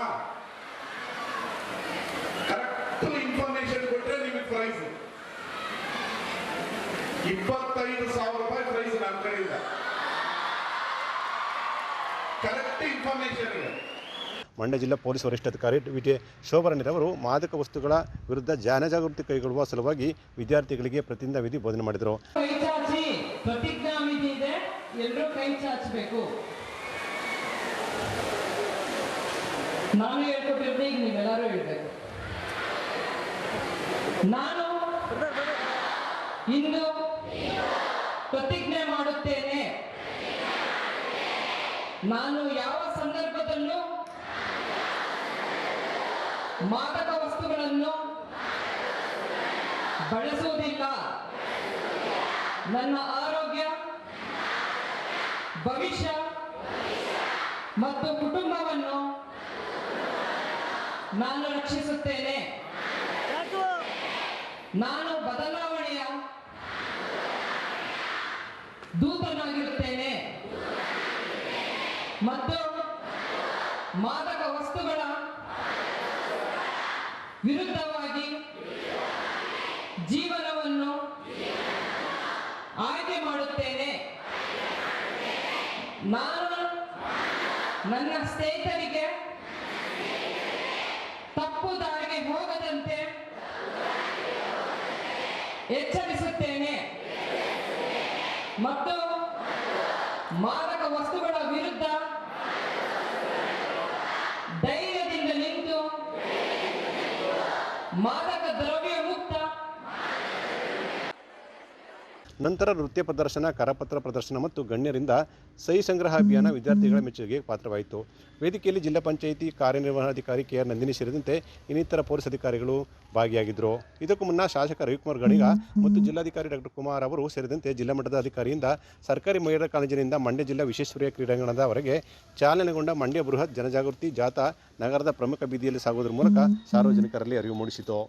ಕರೆಕ್ಟ್ ಇನ್ಫಾರ್ಮೇಶನ್ ಕೊಟ್ರೆ ನಿಮಗೆ ಪ್ರೈಸ್ 25,000 ರೂಪಾಯಿ ಪ್ರೈಸ್ ನನ್ನ ಕಡೆಯಿಂದ. ಕರೆಕ್ಟ್ ಇನ್ಫಾರ್ಮೇಶನ್ ಇದೆ. ಮಂಡ್ಯ ಜಿಲ್ಲಾ ಪೊಲೀಸ್ ವರಿಷ್ಠಾಧಿಕಾರಿ ವಿ.ಟಿ. ಶೋಭರಾಣಿರವರು ಮಾದಕ ವಸ್ತುಗಳ ವಿರುದ್ಧ ಜನಜಾಗೃತಿ ಕೈಗೊಳ್ಳುವ ಸಲುವಾಗಿ ವಿದ್ಯಾರ್ಥಿಗಳಿಗೆ ಪ್ರತಿಜ್ಞಾ ವಿಧಿ ಬೋಧನೆ ಮಾಡಿದರು. ಕೈ ಚಾಚಿ ಪ್ರತಿಜ್ಞಾ ವಿಧಿ ಇದೆ, ಎಲ್ಲರೂ ಕೈ ಚಾಚಬೇಕು. ನಾನು ಹೇಳ್ಕೊಟ್ಟಿರ್ತೀನಿ, ಈಗ ನೀವೆಲ್ಲರೂ ಹೇಳ್ಬೇಕು. ನಾನು ಇಂದು ಪ್ರತಿಜ್ಞೆ ಮಾಡುತ್ತೇನೆ, ನಾನು ಯಾವ ಸಂದರ್ಭದಲ್ಲೂ ಮಾದಕ ವಸ್ತುಗಳನ್ನು ಬಳಸುವುದಿಲ್ಲ. ನನ್ನ ಆರೋಗ್ಯ, ಭವಿಷ್ಯ ಮತ್ತು ಕುಟುಂಬವನ್ನು ನಾನು ರಕ್ಷಿಸುತ್ತೇನೆ. ನಾನು ಬದಲಾವಣೆಯ ದೂತನಾಗಿರುತ್ತೇನೆ ಮತ್ತು ಮಾದಕ ವಸ್ತುಗಳ ವಿರುದ್ಧವಾಗಿ ಜೀವನವನ್ನು ಆಯ್ಕೆ ಮಾಡುತ್ತೇನೆ. ನಾನು ನನ್ನ ಸ್ನೇಹಿತರಿಗೆ ತಪ್ಪು ದಾರಿಗೆ ಹೋಗದಂತೆ ಎಚ್ಚರಿಸುತ್ತೇನೆ ಮತ್ತು ಮಾದಕ ವಸ್ತುಗಳ ವಿರುದ್ಧ ಧೈರ್ಯದಿಂದ ನಿಂತು ಮಾದಕ ದ್ರವ್ಯ ಮುಕ್ತ. ನಂತರ ನೃತ್ಯ ಪ್ರದರ್ಶನ, ಕರಪತ್ರ ಪ್ರದರ್ಶನ ಮತ್ತು ಗಣ್ಯರಿಂದ ಸಹಿ ಸಂಗ್ರಹ ಅಭಿಯಾನ ವಿದ್ಯಾರ್ಥಿಗಳ ಮೆಚ್ಚುಗೆಗೆ ಪಾತ್ರವಾಯಿತು. ವೇದಿಕೆಯಲ್ಲಿ ಜಿಲ್ಲಾ ಪಂಚಾಯಿತಿ ಕಾರ್ಯನಿರ್ವಹಣಾಧಿಕಾರಿ KR ನಂದಿನಿ ಸೇರಿದಂತೆ ಇನ್ನಿತರ ಪೊಲೀಸ್ ಅಧಿಕಾರಿಗಳು ಭಾಗಿಯಾಗಿದ್ದರು. ಇದಕ್ಕೂ ಮುನ್ನ ಶಾಸಕ ರವಿಕುಮಾರ್ ಗಣಿಗ ಮತ್ತು ಜಿಲ್ಲಾಧಿಕಾರಿ ಡಾಕ್ಟರ್ ಕುಮಾರ್ ಅವರು ಸೇರಿದಂತೆ ಜಿಲ್ಲಾ ಮಟ್ಟದ ಅಧಿಕಾರಿಯಿಂದ ಸರ್ಕಾರಿ ಮಹಿಳಾ ಕಾಲೇಜಿನಿಂದ ಮಂಡ್ಯ ಜಿಲ್ಲಾ ವಿಶ್ವೇಶ್ವರಯ್ಯ ಕ್ರೀಡಾಂಗಣದವರೆಗೆ ಚಾಲನೆಗೊಂಡ ಮಂಡ್ಯ ಬೃಹತ್ ಜನಜಾಗೃತಿ ಜಾಥಾ ನಗರದ ಪ್ರಮುಖ ಬೀದಿಯಲ್ಲಿ ಸಾಗುವುದರ ಮೂಲಕ ಸಾರ್ವಜನಿಕರಲ್ಲಿ ಅರಿವು ಮೂಡಿಸಿತು.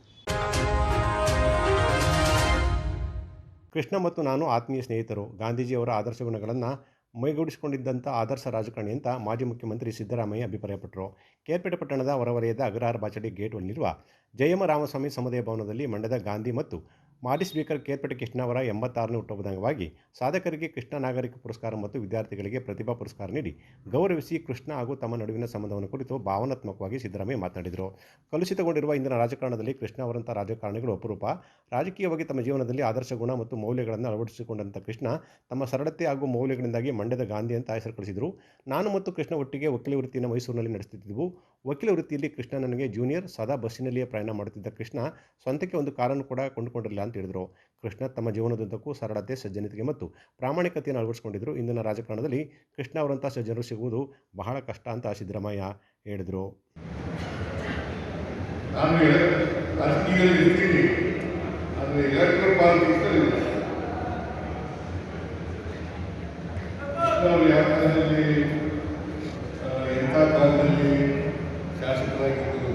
ಕೃಷ್ಣ ಮತ್ತು ನಾನು ಆತ್ಮೀಯ ಸ್ನೇಹಿತರು. ಗಾಂಧೀಜಿಯವರ ಆದರ್ಶ ಗುಣಗಳನ್ನು ಮೈಗೂಡಿಸಿಕೊಂಡಿದ್ದಂಥ ಆದರ್ಶ ರಾಜಕಾರಣಿ ಅಂತ ಮಾಜಿ ಮುಖ್ಯಮಂತ್ರಿ ಸಿದ್ದರಾಮಯ್ಯ ಅಭಿಪ್ರಾಯಪಟ್ಟರು. ಕೇರ್ಪೇಟೆ ಪಟ್ಟಣದ ಹೊರವಲಯದ ಅಗ್ರಹಾರ ಬಾಚಡಿ ಗೇಟ್ನಲ್ಲಿರುವ ಜಯಮ್ಮ ರಾಮಸ್ವಾಮಿ ಸಮುದಾಯ ಭವನದಲ್ಲಿ ಮಂಡ್ಯದ ಗಾಂಧಿ ಮತ್ತು ಮಾಜಿ ಸ್ಪೀಕರ್ ಕೇರ್ಪೇಟೆ ಕೃಷ್ಣ ಅವರ 86ನೇ ಹುಟ್ಟುಹಬ್ಬದ ಅಂಗವಾಗಿ ಸಾಧಕರಿಗೆ ಕೃಷ್ಣ ನಾಗರಿಕ ಪುರಸ್ಕಾರ ಮತ್ತು ವಿದ್ಯಾರ್ಥಿಗಳಿಗೆ ಪ್ರತಿಭಾ ಪುರಸ್ಕಾರ ನೀಡಿ ಗೌರವಿಸಿ ಕೃಷ್ಣ ಹಾಗೂ ತಮ್ಮ ನಡುವಿನ ಸಂಬಂಧವನ್ನು ಕುರಿತು ಭಾವನಾತ್ಮಕವಾಗಿ ಸಿದ್ದರಾಮಯ್ಯ ಮಾತನಾಡಿದರು. ಕಲುಷಿತಗೊಂಡಿರುವ ಇಂದಿನ ರಾಜಕಾರಣದಲ್ಲಿ ಕೃಷ್ಣ ಅವರಂಥ ರಾಜಕಾರಣಿಗಳು ಅಪರೂಪ. ರಾಜಕೀಯವಾಗಿ ತಮ್ಮ ಜೀವನದಲ್ಲಿ ಆದರ್ಶ ಗುಣ ಮತ್ತು ಮೌಲ್ಯಗಳನ್ನು ಅಳವಡಿಸಿಕೊಂಡಂಥ ಕೃಷ್ಣ ತಮ್ಮ ಸರಳತೆ ಹಾಗೂ ಮೌಲ್ಯಗಳಿಂದಾಗಿ ಮಂಡ್ಯದ ಗಾಂಧಿ ಅಂತ ಹೆಸರು ಗಳಿಸಿದರು. ನಾನು ಮತ್ತು ಕೃಷ್ಣ ಒಟ್ಟಿಗೆ ವಕೀಲ ವೃತ್ತಿಯನ್ನು ಮೈಸೂರಿನಲ್ಲಿ ನಡೆಸುತ್ತಿದ್ದೆವು. ವಕೀಲ ವೃತ್ತಿಯಲ್ಲಿ ಕೃಷ್ಣ ನನಗೆ ಜೂನಿಯರ್. ಸದಾ ಬಸ್ಸಿನಲ್ಲಿಯೇ ಪ್ರಯಾಣ ಮಾಡುತ್ತಿದ್ದ ಕೃಷ್ಣ ಸ್ವಂತಕ್ಕೆ ಒಂದು ಕಾರನ್ನು ಕೂಡ ಕೊಂಡುಕೊಂಡಿರಲಿಲ್ಲ ಅಂತ ಹೇಳಿದರು. ಕೃಷ್ಣ ತಮ್ಮ ಜೀವನದುದ್ದಕ್ಕೂ ಸರಳತೆ, ಸಜ್ಜನಿಕೆ ಮತ್ತು ಪ್ರಾಮಾಣಿಕತೆಯನ್ನು ಅಳವಡಿಸಿಕೊಂಡಿದ್ದರು. ಇಂದಿನ ರಾಜಕಾರಣದಲ್ಲಿ ಕೃಷ್ಣ ಅವರಂಥ ಸಜ್ಜನರು ಸಿಗುವುದು ಬಹಳ ಕಷ್ಟ ಅಂತ ಸಿದ್ದರಾಮಯ್ಯ ಹೇಳಿದರು. ಎಂಥ ಕಾಲದಲ್ಲಿ ಶಾಸಕರಾಗಿದ್ದು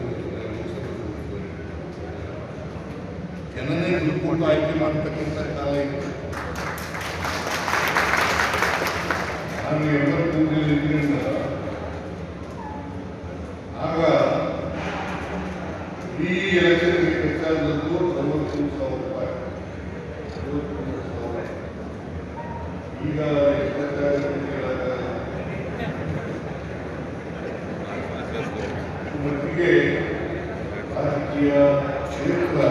ಜನನೇ ದುಡ್ಡು ಆಯ್ಕೆ ಮಾಡತಕ್ಕಂಥ ಕಾಲ ಇತ್ತು. ನಾನು 83 ಆಗ ಈ ಎಲೆಕ್ಷನ್ಗೆ ಖರ್ಚಾದದ್ದು 63,000 ರೂಪಾಯಿ. ಈಗ ಮಟ್ಟಿಗೆ ರಾಜಕೀಯ ಕ್ಷೇತ್ರ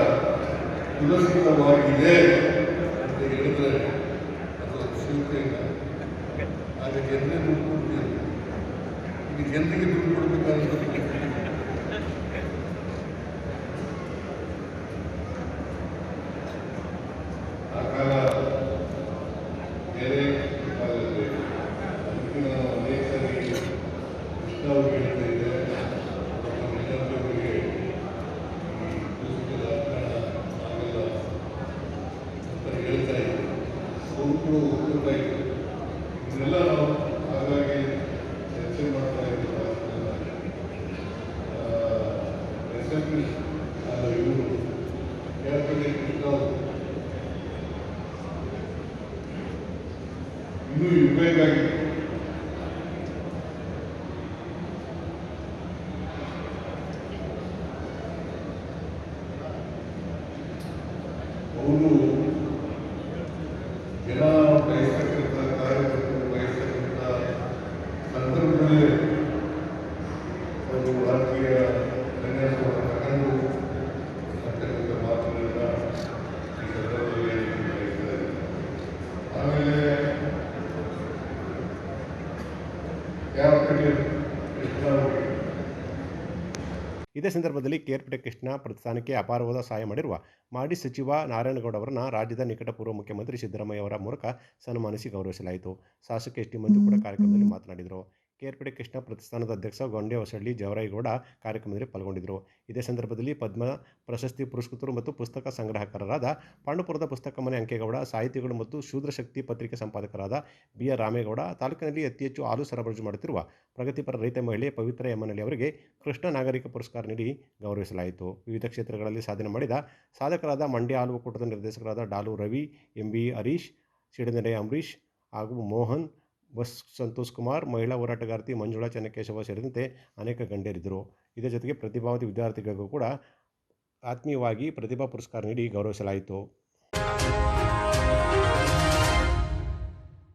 ಸುರಕ್ಷಿತವಾಗಿದೆ ಅಂತ ಹೇಳಿದ್ರೆ ಅದು ಅತಿಶಯೋಕ್ತಿ ಇಲ್ಲ. ಆದರೆ ಜನರೇ ದುಡ್ಡು ಕೊಡ್ತೀವಿ. ಈಗ ಜನರಿಗೆ ದುಡ್ಡು ಕೊಡಬೇಕಾದ್ರೆ ಆ ಕಾಲ ಬೇರೆ ಕಾಲದಲ್ಲಿ ಅದಕ್ಕೆ ನಾನು ಅನೇಕ ಸಾರಿ ಕೃಷ್ಣ ಅವರು ಹೇಳ್ತಾ ಇದ್ದೆ, ವಿದ್ಯಾರ್ಥಿಗಳಿಗೆ ಈ ಪುಸ್ತಕದ ರಾಜಕಾರಣ ಆಗಲ್ಲ ಅಂತ ಹೇಳ್ತಾ ಇದ್ದೆ. ಅವರು ಕೂಡ ಒಪ್ಕೊಳ್ತಾ ಇದ್ದರು. ಇದನ್ನೆಲ್ಲ ನಾವು ಹಾಗಾಗಿ ಚರ್ಚೆ ಮಾಡ್ತಾ ಇದ್ದೀವಿ. ಇವರು ಕೇಳ್ಪಟ್ಟೆ ಕೃಷ್ಣ ಅವರು ಇನ್ನೂ ಇರಬೇಕಾಗಿತ್ತು. ಅವರು ಜನ ಬಯಸ್ತಕ್ಕಂಥ ಕಾರ್ಯಕರ್ತರು ಬಯಸ್ತಕ್ಕಂಥ ಸಂದರ್ಭದಲ್ಲಿ ಅವರು ರಾಜಕೀಯ ಸನ್ಯಾಸವನ್ನು ತಗೊಂಡು ಅಂತಕ್ಕಂಥ ಮಾತುಗಳನ್ನ ಈ ಸಂದರ್ಭದಲ್ಲಿ ಬಯಸ್ತಾರೆ. ಆಮೇಲೆ ಕೇರ್ಪೇಟೆ ಕೃಷ್ಣ ಅವರಿಗೆ ಇದೇ ಸಂದರ್ಭದಲ್ಲಿ ಕೇರ್ಪೇಟೆ ಕೃಷ್ಣ ಪ್ರಸ್ಥಾನಕ್ಕೆ ಅಪಾರವಾದ ಸಹಾಯ ಮಾಡಿರುವ ಮಾಜಿ ಸಚಿವ ನಾರಾಯಣಗೌಡ ಅವರನ್ನು ರಾಜ್ಯದ ನಿಕಟಪೂರ್ವ ಮುಖ್ಯಮಂತ್ರಿ ಸಿದ್ದರಾಮಯ್ಯ ಅವರ ಮೂಲಕ ಸನ್ಮಾನಿಸಿ ಗೌರವಿಸಲಾಯಿತು. ಶಾಸಕ ಎಸ್ ಟಿ ಮಂಜು ಕೂಡ ಕಾರ್ಯಕ್ರಮದಲ್ಲಿ ಮಾತನಾಡಿದರು. ಕೇರ್ಪೇಟೆ ಕೃಷ್ಣ ಪ್ರತಿಷ್ಠಾನದ ಅಧ್ಯಕ್ಷ ಗೊಂಡೆ ಹೊಸಳ್ಳಿ ಜವರಾಯಿಗೌಡ ಕಾರ್ಯಕ್ರಮದಲ್ಲಿ ಪಾಲ್ಗೊಂಡಿದ್ದರು. ಇದೇ ಸಂದರ್ಭದಲ್ಲಿ ಪದ್ಮ ಪ್ರಶಸ್ತಿ ಪುರಸ್ಕೃತರು ಮತ್ತು ಪುಸ್ತಕ ಸಂಗ್ರಾಹಕರಾದ ಪಾಂಡುಪುರದ ಪುಸ್ತಕ ಮನೆ ಅಂಕೇಗೌಡ, ಸಾಹಿತಿಗಳು ಮತ್ತು ಶೂದ್ರಶಕ್ತಿ ಪತ್ರಿಕೆ ಸಂಪಾದಕರಾದ ಬಿ ಆರ್ ರಾಮೇಗೌಡ, ತಾಲೂಕಿನಲ್ಲಿ ಅತಿ ಹೆಚ್ಚು ಹಾಲು ಸರಬರಾಜು ಮಾಡುತ್ತಿರುವ ಪ್ರಗತಿಪರ ರೈತ ಮಹಿಳೆ ಪವಿತ್ರ ಎಮ್ಮನಹಳ್ಳಿ ಅವರಿಗೆ ಕೃಷ್ಣ ನಾಗರಿಕ ಪುರಸ್ಕಾರ ನೀಡಿ ಗೌರವಿಸಲಾಯಿತು. ವಿವಿಧ ಕ್ಷೇತ್ರಗಳಲ್ಲಿ ಸಾಧನೆ ಮಾಡಿದ ಸಾಧಕರಾದ ಮಂಡ್ಯ ಹಾಲು ಒಕ್ಕೂಟದ ನಿರ್ದೇಶಕರಾದ ಡಾಲು ರವಿ, ಎಂಬಿ ಹರೀಶ್, ಸಿಡಿನೆರೆ ಅಂಬರೀಶ್ ಹಾಗೂ ಮೋಹನ್, ಬಸ್ ಸಂತೋಷ್ ಕುಮಾರ್, ಮಹಿಳಾ ಹೋರಾಟಗಾರ್ತಿ ಮಂಜುಳಾ ಚೆನ್ನಕೇಶವ ಸೇರಿದಂತೆ ಅನೇಕ ಗಣ್ಯರಿದ್ದರು. ಇದೇ ಜೊತೆಗೆ ಪ್ರತಿಭಾವಂತ ವಿದ್ಯಾರ್ಥಿಗಳಿಗೂ ಕೂಡ ಆತ್ಮೀಯವಾಗಿ ಪ್ರತಿಭಾ ಪುರಸ್ಕಾರ ನೀಡಿ ಗೌರವಿಸಲಾಯಿತು.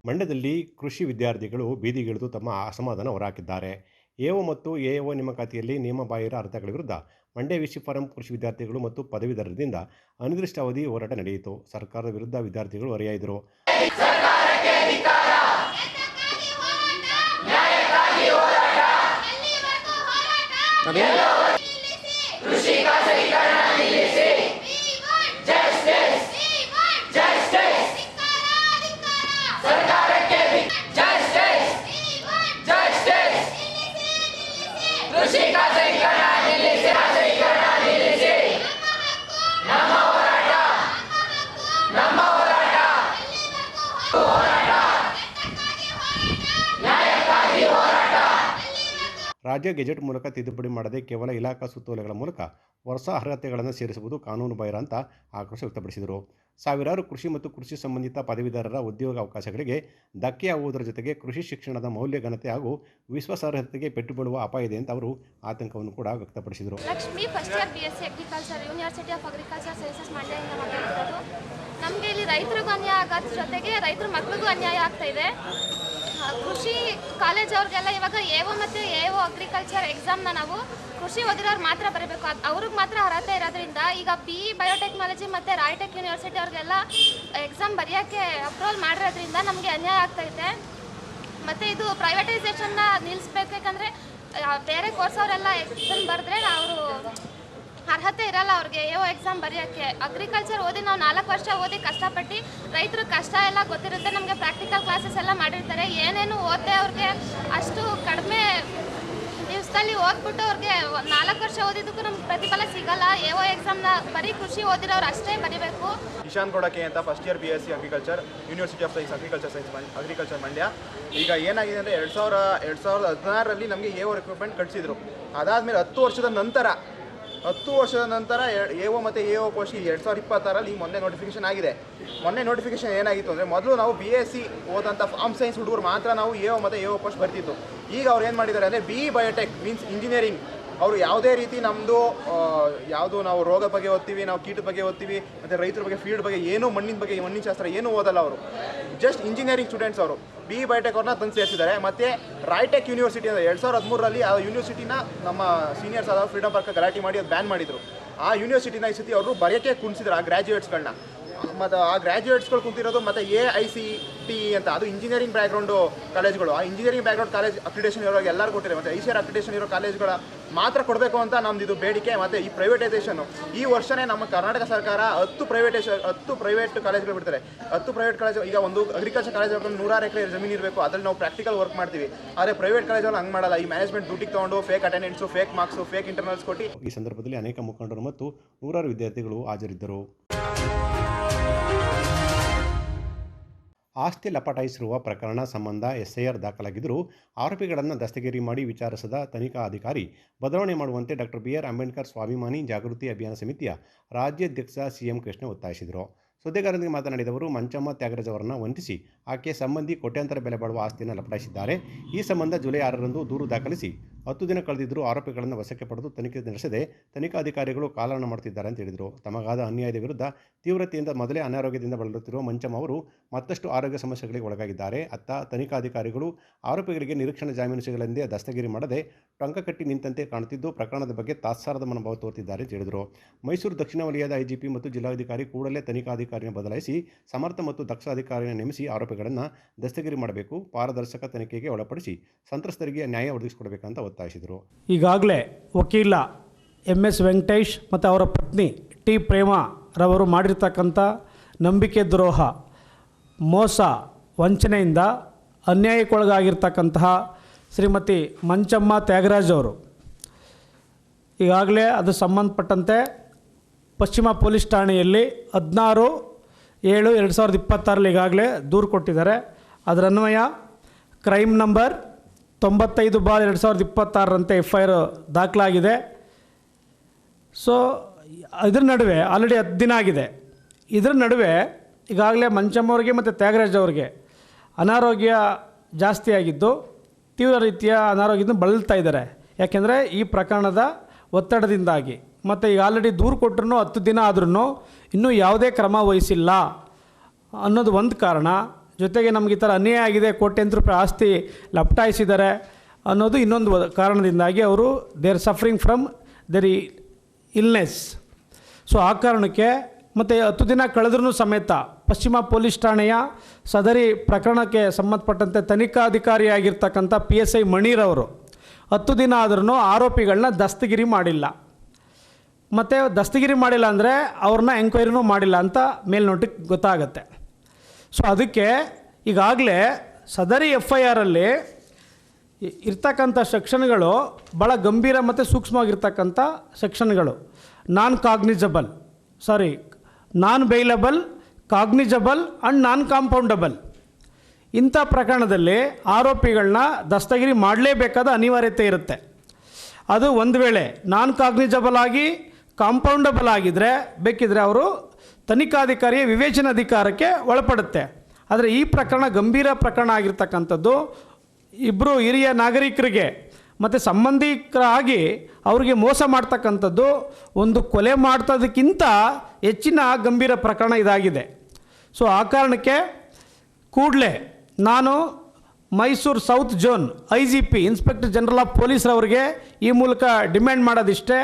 ಮಂಡ್ಯದಲ್ಲಿ ಕೃಷಿ ವಿದ್ಯಾರ್ಥಿಗಳು ಬೀದಿಗಿಳಿದು ತಮ್ಮ ಅಸಮಾಧಾನ ಹೊರಹಾಕಿದ್ದಾರೆ. ಎಒ ಮತ್ತು ಎಎಒ ನೇಮಕಾತಿಯಲ್ಲಿ ನಿಯಮಬಾಹಿರ ಅರ್ಥಗಳ ವಿರುದ್ಧ ಮಂಡ್ಯ ವಿಸಿ ಫಾರಂ ಕೃಷಿ ವಿದ್ಯಾರ್ಥಿಗಳು ಮತ್ತು ಪದವೀಧರರಿಂದ ಅನಿರ್ದಿಷ್ಟಾವಧಿ ಹೋರಾಟ ನಡೆಯಿತು. ಸರ್ಕಾರದ ವಿರುದ್ಧ ವಿದ್ಯಾರ್ಥಿಗಳು ಹರಿಹಾಯ್ದರು. ರಾಜ್ಯ ಗೆಜೆಟ್ ಮೂಲಕ ತಿದ್ದುಪಡಿ ಮಾಡದೆ ಕೇವಲ ಇಲಾಖಾ ಸುತ್ತೋಲೆಗಳ ಮೂಲಕ ಹೊಸ ಅರ್ಹತೆಗಳನ್ನು ಸೇರಿಸುವುದು ಕಾನೂನು ಬಾಹಿರ ಅಂತ ಆಕ್ರೋಶ ವ್ಯಕ್ತಪಡಿಸಿದರು. ಸಾವಿರಾರು ಕೃಷಿ ಮತ್ತು ಕೃಷಿ ಸಂಬಂಧಿತ ಪದವೀಧರರ ಉದ್ಯೋಗ ಅವಕಾಶಗಳಿಗೆ ಧಕ್ಕೆಯಾಗುವುದರ ಜೊತೆಗೆ ಕೃಷಿ ಶಿಕ್ಷಣದ ಮೌಲ್ಯ ಘನತೆ ಹಾಗೂ ವಿಶ್ವಾಸಾರ್ಹತೆಗೆ ಪೆಟ್ಟು ಬೀಳುವ ಅಪಾಯ ಇದೆ ಅಂತ ಅವರು ಆತಂಕವನ್ನು ಕೂಡ ವ್ಯಕ್ತಪಡಿಸಿದರು. Lakshmi first year BSc agriculture university of agriculture sciences ಮಂಡ್ಯದಿಂದ ಮಾತಾಡ್ತಿರೋದು. ನಮಗೆ ಇಲ್ಲಿ ರೈತರಿಗೂ ಅನ್ಯಾಯ ಆಗೋದ್ರ ಜೊತೆಗೆ ರೈತರ ಮಕ್ಕಳಿಗೂ ಅನ್ಯಾಯ ಆಗ್ತಾ ಇದೆ. ಕೃಷಿ ಕಾಲೇಜ್ ಅವ್ರಿಗೆಲ್ಲ ಇವಾಗ AO ಮತ್ತು AO ಅಗ್ರಿಕಲ್ಚರ್ ಎಕ್ಸಾಮ್ನ ನಾವು ಕೃಷಿ ಓದಿರೋರು ಮಾತ್ರ ಬರೀಬೇಕು, ಅವ್ರಿಗೆ ಮಾತ್ರ ಅರ್ಹತೆ ಇರೋದ್ರಿಂದ ಈಗ BE ಬಯೋಟೆಕ್ನಾಲಜಿ ಮತ್ತು ರಾಯ್ಟೆಕ್ ಯೂನಿವರ್ಸಿಟಿ ಅವ್ರಿಗೆಲ್ಲ ಎಕ್ಸಾಮ್ ಬರೆಯೋಕ್ಕೆ ಅಪ್ರೂವಲ್ ಮಾಡಿರೋದ್ರಿಂದ ನಮಗೆ ಅನ್ಯಾಯ ಆಗ್ತಾಯಿದೆ. ಮತ್ತು ಇದು ಪ್ರೈವೇಟೈಸೇಷನ್ನ ನಿಲ್ಲಿಸ್ಬೇಕು, ಯಾಕಂದರೆ ಬೇರೆ ಕೋರ್ಸ್ ಅವರೆಲ್ಲ ಎಕ್ಸಾಮ್ ಬರೆದ್ರೆ ಅವರು ಅರ್ಹತೆ ಇರಲ್ಲ ಅವ್ರಿಗೆ AO ಎಕ್ಸಾಮ್ ಬರೆಯೋಕ್ಕೆ. ಅಗ್ರಿಕಲ್ಚರ್ ಓದಿ ನಾವು 4 ವರ್ಷ ಓದಿ ಕಷ್ಟಪಟ್ಟು ರೈತರ ಕಷ್ಟ ಎಲ್ಲ ಗೊತ್ತಿರುತ್ತೆ, ನಮಗೆ ಪ್ರಾಕ್ಟಿಕಲ್ ಕ್ಲಾಸಸ್ ಎಲ್ಲ ಮಾಡಿರ್ತಾರೆ. ಏನೇನು ಓದಿದೆ ಅವ್ರಿಗೆ ಅಷ್ಟು ಕಡಿಮೆ ದಿವಸದಲ್ಲಿ ಓದ್ಬಿಟ್ಟು ಅವ್ರಿಗೆ 4 ವರ್ಷ ಓದಿದ್ದಕ್ಕೂ ನಮ್ಗೆ ಪ್ರತಿಫಲ ಸಿಗಲ್ಲ. AO ಎಕ್ಸಾಮ್ನ ಬರೀ ಕೃಷಿ ಓದಿರೋರು ಅಷ್ಟೇ ಬರೀಬೇಕು. ಇಶಾನ್ ಗೌಡಕ್ಕೆ ಅಂತ first year BSc agriculture university of science agriculture Mandya. ಈಗ ಏನಾಗಿದೆ ಅಂದರೆ 2016ರಲ್ಲಿ ನಮಗೆ AO ರಿಕ್ರೂಟ್ಮೆಂಟ್ ಕಳಿಸಿದ್ರು. ಅದಾದಮೇಲೆ 10 ವರ್ಷದ ನಂತರ AO ಮತ್ತು AO ಪೋಸ್ಟ್ 2026ರಲ್ಲಿ ಮೊನ್ನೆ ನೋಟಿಫಿಕೇಶನ್ ಆಗಿದೆ. ಮೊನ್ನೆ ನೋಟಿಫಿಕೇಶನ್ ಏನಾಗಿತ್ತು ಅಂದರೆ ಮೊದಲು ನಾವು BSc ಓದಂಥ ಫಾರ್ಮ್ ಸೈನ್ಸ್ ಹುಡುಗರು ಮಾತ್ರ ನಾವು AO ಮತ್ತು AO ಪೋಸ್ಟ್ ಬರ್ತಿತ್ತು. ಈಗ ಅವ್ರು ಏನು ಮಾಡಿದ್ದಾರೆ ಅಂದರೆ BE ಬಯೋಟೆಕ್ ಮೀನ್ಸ್ ಇಂಜಿನಿಯರಿಂಗ್, ಅವರು ಯಾವುದೇ ರೀತಿ ನಮ್ಮದು ಯಾವುದು ನಾವು ರೋಗ ಬಗ್ಗೆ ಓದ್ತೀವಿ, ನಾವು ಕೀಟದ ಬಗ್ಗೆ ಓದ್ತೀವಿ, ಮತ್ತು ರೈತರ ಬಗ್ಗೆ ಫೀಲ್ಡ್ ಬಗ್ಗೆ ಏನೂ ಮಣ್ಣಿನ ಶಾಸ್ತ್ರ ಏನೂ ಓದಲ್ಲ. ಅವರು ಜಸ್ಟ್ ಇಂಜಿನಿಯರಿಂಗ್ ಸ್ಟೂಡೆಂಟ್ಸ್. ಅವರು BE ಬಯೋಟೆಕ್ ಅವ್ರನ್ನ ತಂದು ಸೇರಿಸಿದ್ದಾರೆ. ಮತ್ತು ರಾಯ್ಟೆಕ್ ಯೂನಿವರ್ಸಿಟಿ ಅಂತ 2013ರಲ್ಲಿ ಆ ಯೂನಿವರ್ಸಿಟಿನ ನಮ್ಮ ಸೀನಿಯರ್ಸ್ ಆದ ಫ್ರೀಡಮ್ ಪಾರ್ಕ್ ಗಲಾಟೆ ಮಾಡಿ ಅದು ಬ್ಯಾನ್ ಮಾಡಿದರು. ಆ ಯೂನಿವರ್ಸಿಟಿನ ಈ ಸತಿ ಅವರು ಬರೆಯೋಕ್ಕೆ ಕುಣಿಸಿದ್ರು ಆ ಗ್ರ್ಯಾಜುಯೇಟ್ಸ್ಗಳನ್ನ. ಮತ್ತು ಆ ಗ್ರ್ಯಾಜುಯೇಟ್ಸ್ಗಳು ಕುಂತಿರೋದು ಮತ್ತು AICTE ಅಂತ, ಅದು ಇಂಜಿನಿಯರಿಂಗ್ ಬ್ಯಾಕ್ಗ್ರೌಂಡು ಕಾಲೇಜ್ಗಳು. ಆ ಇಂಜಿನಿಯರಿಂಗ್ ಬ್ಯಾಕ್ಗ್ರೌಂಡ್ ಕಾಲೇಜ್ ಅಕ್ರಿಡೇಷನ್ ಇರೋ ಎಲ್ಲರೂ ಕೊಟ್ಟಿದೆ. ಮತ್ತು ICAR ಅಕ್ರಿಡೇಷನ್ ಇರೋ ಕಾಲೇಜ್ಗಳ ಮಾತ್ರ ಕೊಡಬೇಕು ಅಂತ ನಮ್ದು ಇದು ಬೇಡಿಕೆ. ಮತ್ತು ಈ ಪ್ರೈವೇಟೈಸೇಷನು ಈ ವರ್ಷವೇ ನಮ್ಮ ಕರ್ನಾಟಕ ಸರ್ಕಾರ 10 ಪ್ರೈವೇಟ್ ಕಾಲೇಜ್ಗಳು ಬಿಡ್ತಾರೆ. 10 ಪ್ರೈವೇಟ್ ಕಾಲೇಜ್. ಈಗ ಒಂದು ಅಗ್ರಿಕಲ್ಚರ್ ಕಾಲೇಜ್ 100 ಎಕರೆ ಜಮೀನು ಇರಬೇಕು, ಅದರಲ್ಲಿ ನಾವು ಪ್ರಾಕ್ಟಿಕಲ್ ವರ್ಕ್ ಮಾಡ್ತೀವಿ. ಆದರೆ ಪ್ರೈವೇಟ್ ಕಾಲೇಜಲ್ಲಿ ಹಂಗೆ ಮಾಡಲ್ಲ. ಈ ಮ್ಯಾನೇಜ್ಮೆಂಟ್ ಡ್ಯೂಟಿಗೆ ತೊಗೊಂಡು fake attendance, fake marks, fake internals ಕೊಟ್ಟು. ಈ ಸಂದರ್ಭದಲ್ಲಿ ಅನೇಕ ಮುಖಂಡರು ಮತ್ತು ನೂರಾರು ವಿದ್ಯಾರ್ಥಿಗಳು ಹಾಜರಿದ್ದರು. ಆಸ್ತಿ ಲಪಟಾಯಿಸಿರುವ ಪ್ರಕರಣ ಸಂಬಂಧ SIR ದಾಖಲಾಗಿದ್ದರೂ ಆರೋಪಿಗಳನ್ನು ದಸ್ತಗಿರಿ ಮಾಡಿ ವಿಚಾರಿಸದ ತನಿಖಾ ಅಧಿಕಾರಿ ಬದಲಾವಣೆ ಮಾಡುವಂತೆ ಡಾಕ್ಟರ್ BR ಅಂಬೇಡ್ಕರ್ ಸ್ವಾಭಿಮಾನಿ ಜಾಗೃತಿ ಅಭಿಯಾನ ಸಮಿತಿಯ ರಾಜ್ಯಾಧ್ಯಕ್ಷ CM ಕೃಷ್ಣ ಒತ್ತಾಯಿಸಿದರು. ಸುದ್ದಿಗಾರರೊಂದಿಗೆ ಮಾತನಾಡಿದವರು, ಮಂಚಮ್ಮ ತ್ಯಾಗರಾಜ್ ಅವರನ್ನು ವಂಚಿಸಿ ಆಕೆಯ ಸಂಬಂಧಿ ಕೋಟ್ಯಾಂತರ ಬೆಲೆ ಬಾಳುವ ಆಸ್ತಿಯನ್ನು ಲಪಟಾಯಿಸಿದ್ದಾರೆ. ಈ ಸಂಬಂಧ ಜುಲೈ 6ರಂದು ದೂರು ದಾಖಲಿಸಿ 10 ದಿನ ಕಳೆದಿದ್ದರೂ ಆರೋಪಿಗಳನ್ನು ವಶಕ್ಕೆ ಪಡೆದು ತನಿಖೆ ನಡೆಸದೆ ತನಿಖಾಧಿಕಾರಿಗಳು ಕಾಲಹರಣ ಮಾಡುತ್ತಿದ್ದಾರೆ ಅಂತ ಹೇಳಿದರು. ತಮಗಾದ ಅನ್ಯಾಯದ ವಿರುದ್ಧ ತೀವ್ರತೆಯಿಂದ ಮೊದಲೇ ಅನಾರೋಗ್ಯದಿಂದ ಬಳಲುತ್ತಿರುವ ಮಂಚಮ್ಮ ಅವರು ಮತ್ತಷ್ಟು ಆರೋಗ್ಯ ಸಮಸ್ಯೆಗಳಿಗೆ ಒಳಗಾಗಿದ್ದಾರೆ. ಅತ್ತ ತನಿಖಾಧಿಕಾರಿಗಳು ಆರೋಪಿಗಳಿಗೆ ನಿರೀಕ್ಷಣಾ ಜಾಮೀನು ಸಿಗಲೆಂದೇ ದಸ್ತಗಿರಿ ಮಾಡದೆ ಟೊಂಕ ಕಟ್ಟಿ ನಿಂತಂತೆ ಕಾಣುತ್ತಿದ್ದು ಪ್ರಕರಣದ ಬಗ್ಗೆ ತಾತ್ಸಾರದ ಮನೋಭಾವ ತೋರುತ್ತಿದ್ದಾರೆ ಅಂತ ಹೇಳಿದರು. ಮೈಸೂರು ದಕ್ಷಿಣ ವಲಯದ IGP ಮತ್ತು ಜಿಲ್ಲಾಧಿಕಾರಿ ಕೂಡಲೇ ತನಿಖಾಧಿಕಾರಿಯನ್ನು ಬದಲಾಯಿಸಿ ಸಮರ್ಥ ಮತ್ತು ದಕ್ಷ ಅಧಿಕಾರಿಯನ್ನು ನೇಮಿಸಿ ಆರೋಪಿಗಳನ್ನು ದಸ್ತಗಿರಿ ಮಾಡಬೇಕು, ಪಾರದರ್ಶಕ ತನಿಖೆಗೆ ಒಳಪಡಿಸಿ ಸಂತ್ರಸ್ತರಿಗೆ ನ್ಯಾಯ ಒದಗಿಸಿಕೊಡಬೇಕಂತ ಒತ್ತಾಯಿಸಿದರು. ಈಗಾಗಲೇ ವಕೀಲ MS ವೆಂಕಟೇಶ್ ಮತ್ತು ಅವರ ಪತ್ನಿ T ಪ್ರೇಮರವರು ಮಾಡಿರ್ತಕ್ಕಂಥ ನಂಬಿಕೆ ದ್ರೋಹ, ಮೋಸ, ವಂಚನೆಯಿಂದ ಅನ್ಯಾಯಕ್ಕೊಳಗಾಗಿರ್ತಕ್ಕಂತಹ ಶ್ರೀಮತಿ ಮಂಚಮ್ಮ ತ್ಯಾಗರಾಜ್ ಅವರು ಈಗಾಗಲೇ ಅದು ಸಂಬಂಧಪಟ್ಟಂತೆ ಪಶ್ಚಿಮ ಪೊಲೀಸ್ ಠಾಣೆಯಲ್ಲಿ 16/7/2026 ಈಗಾಗಲೇ ದೂರು ಕೊಟ್ಟಿದ್ದಾರೆ. ಅದರನ್ವಯ ಕ್ರೈಮ್ ನಂಬರ್ 95/2026 FIR ದಾಖಲಾಗಿದೆ. ಸೊ ಇದರ ನಡುವೆ ಆಲ್ರೆಡಿ 10 ದಿನ ಆಗಿದೆ. ಇದರ ನಡುವೆ ಈಗಾಗಲೇ ಮಂಚಮ್ಮವ್ರಿಗೆ ಮತ್ತು ತ್ಯಾಗರಾಜ್ ಅವರಿಗೆ ಅನಾರೋಗ್ಯ ಜಾಸ್ತಿಯಾಗಿದ್ದು ತೀವ್ರ ರೀತಿಯ ಅನಾರೋಗ್ಯದಿಂದ ಬಳಲ್ತಾ ಇದ್ದಾರೆ. ಯಾಕೆಂದರೆ ಈ ಪ್ರಕರಣದ ಒತ್ತಡದಿಂದಾಗಿ ಮತ್ತು ಈಗ ಆಲ್ರೆಡಿ ದೂರು ಕೊಟ್ಟರು 10 ದಿನ ಆದ್ರೂ ಇನ್ನೂ ಯಾವುದೇ ಕ್ರಮ ವಹಿಸಿಲ್ಲ ಅನ್ನೋದು ಒಂದು ಕಾರಣ. ಜೊತೆಗೆ ನಮಗೆ ಈ ಥರ ಅನ್ಯಾಯ ಆಗಿದೆ, ಕೋಟ್ಯಂತರ ರೂಪಾಯಿ ಆಸ್ತಿ ಲಪಟಾಯಿಸಿದ್ದಾರೆ ಅನ್ನೋದು ಇನ್ನೊಂದು ಕಾರಣದಿಂದಾಗಿ ಅವರು they are suffering from their illness. So ಆ ಕಾರಣಕ್ಕೆ ಮತ್ತು 10 ದಿನ ಕಳೆದ್ರೂ ಸಮೇತ ಪಶ್ಚಿಮ ಪೊಲೀಸ್ ಠಾಣೆಯ ಸದರಿ ಪ್ರಕರಣಕ್ಕೆ ಸಂಬಂಧಪಟ್ಟಂತೆ ತನಿಖಾಧಿಕಾರಿಯಾಗಿರ್ತಕ್ಕಂಥ PSI ಮಣೀರವರು 10 ದಿನ ಆದ್ರೂ ಆರೋಪಿಗಳನ್ನ ದಸ್ತಗಿರಿ ಮಾಡಿಲ್ಲ. ಮತ್ತು ದಸ್ತಗಿರಿ ಮಾಡಿಲ್ಲ ಅಂದರೆ ಅವ್ರನ್ನ ಎಂಕ್ವೈರಿನೂ ಮಾಡಿಲ್ಲ ಅಂತ ಮೇಲ್ನೋಟಕ್ಕೆ ಗೊತ್ತಾಗತ್ತೆ. ಸೊ ಅದಕ್ಕೆ ಈಗಾಗಲೇ ಸದರಿ FIRಲ್ಲಿ ಇರ್ತಕ್ಕಂಥ ಸೆಕ್ಷನ್ಗಳು ಭಾಳ ಗಂಭೀರ ಮತ್ತು ಸೂಕ್ಷ್ಮವಾಗಿರ್ತಕ್ಕಂಥ ಸೆಕ್ಷನ್ಗಳು. ನಾನ್ ಬೈಲಬಲ್, ಕಾಗ್ನಿಜಬಲ್ ಆ್ಯಂಡ್ ನಾನ್ ಕಾಂಪೌಂಡಬಲ್. ಇಂಥ ಪ್ರಕರಣದಲ್ಲಿ ಆರೋಪಿಗಳನ್ನ ದಸ್ತಗಿರಿ ಮಾಡಲೇಬೇಕಾದ ಅನಿವಾರ್ಯತೆ ಇರುತ್ತೆ. ಅದು ಒಂದು ವೇಳೆ ನಾನ್ ಕಾಗ್ನಿಜಬಲ್ ಆಗಿ ಕಾಂಪೌಂಡಬಲ್ ಆಗಿದ್ದರೆ ಬೇಕಿದ್ರೆ ಅವರು ತನಿಖಾಧಿಕಾರಿಯ ವಿವೇಚನಾಧಿಕಾರಕ್ಕೆ ಒಳಪಡುತ್ತೆ. ಆದರೆ ಈ ಪ್ರಕರಣ ಗಂಭೀರ ಪ್ರಕರಣ ಆಗಿರ್ತಕ್ಕಂಥದ್ದು, ಇಬ್ಬರು ಹಿರಿಯ ನಾಗರಿಕರಿಗೆ ಮತ್ತು ಸಂಬಂಧಿಕರಾಗಿ ಅವರಿಗೆ ಮೋಸ ಮಾಡ್ತಕ್ಕಂಥದ್ದು, ಒಂದು ಕೊಲೆ ಮಾಡ್ತೋದಕ್ಕಿಂತ ಹೆಚ್ಚಿನ ಗಂಭೀರ ಪ್ರಕರಣ ಇದಾಗಿದೆ. ಸೊ ಆ ಕಾರಣಕ್ಕೆ ಕೂಡಲೇ ನಾನು Mysuru south zone IGP inspector general of ಪೊಲೀಸ್ರವ್ರಿಗೆ ಈ ಮೂಲಕ ಡಿಮ್ಯಾಂಡ್ ಮಾಡೋದಿಷ್ಟೇ,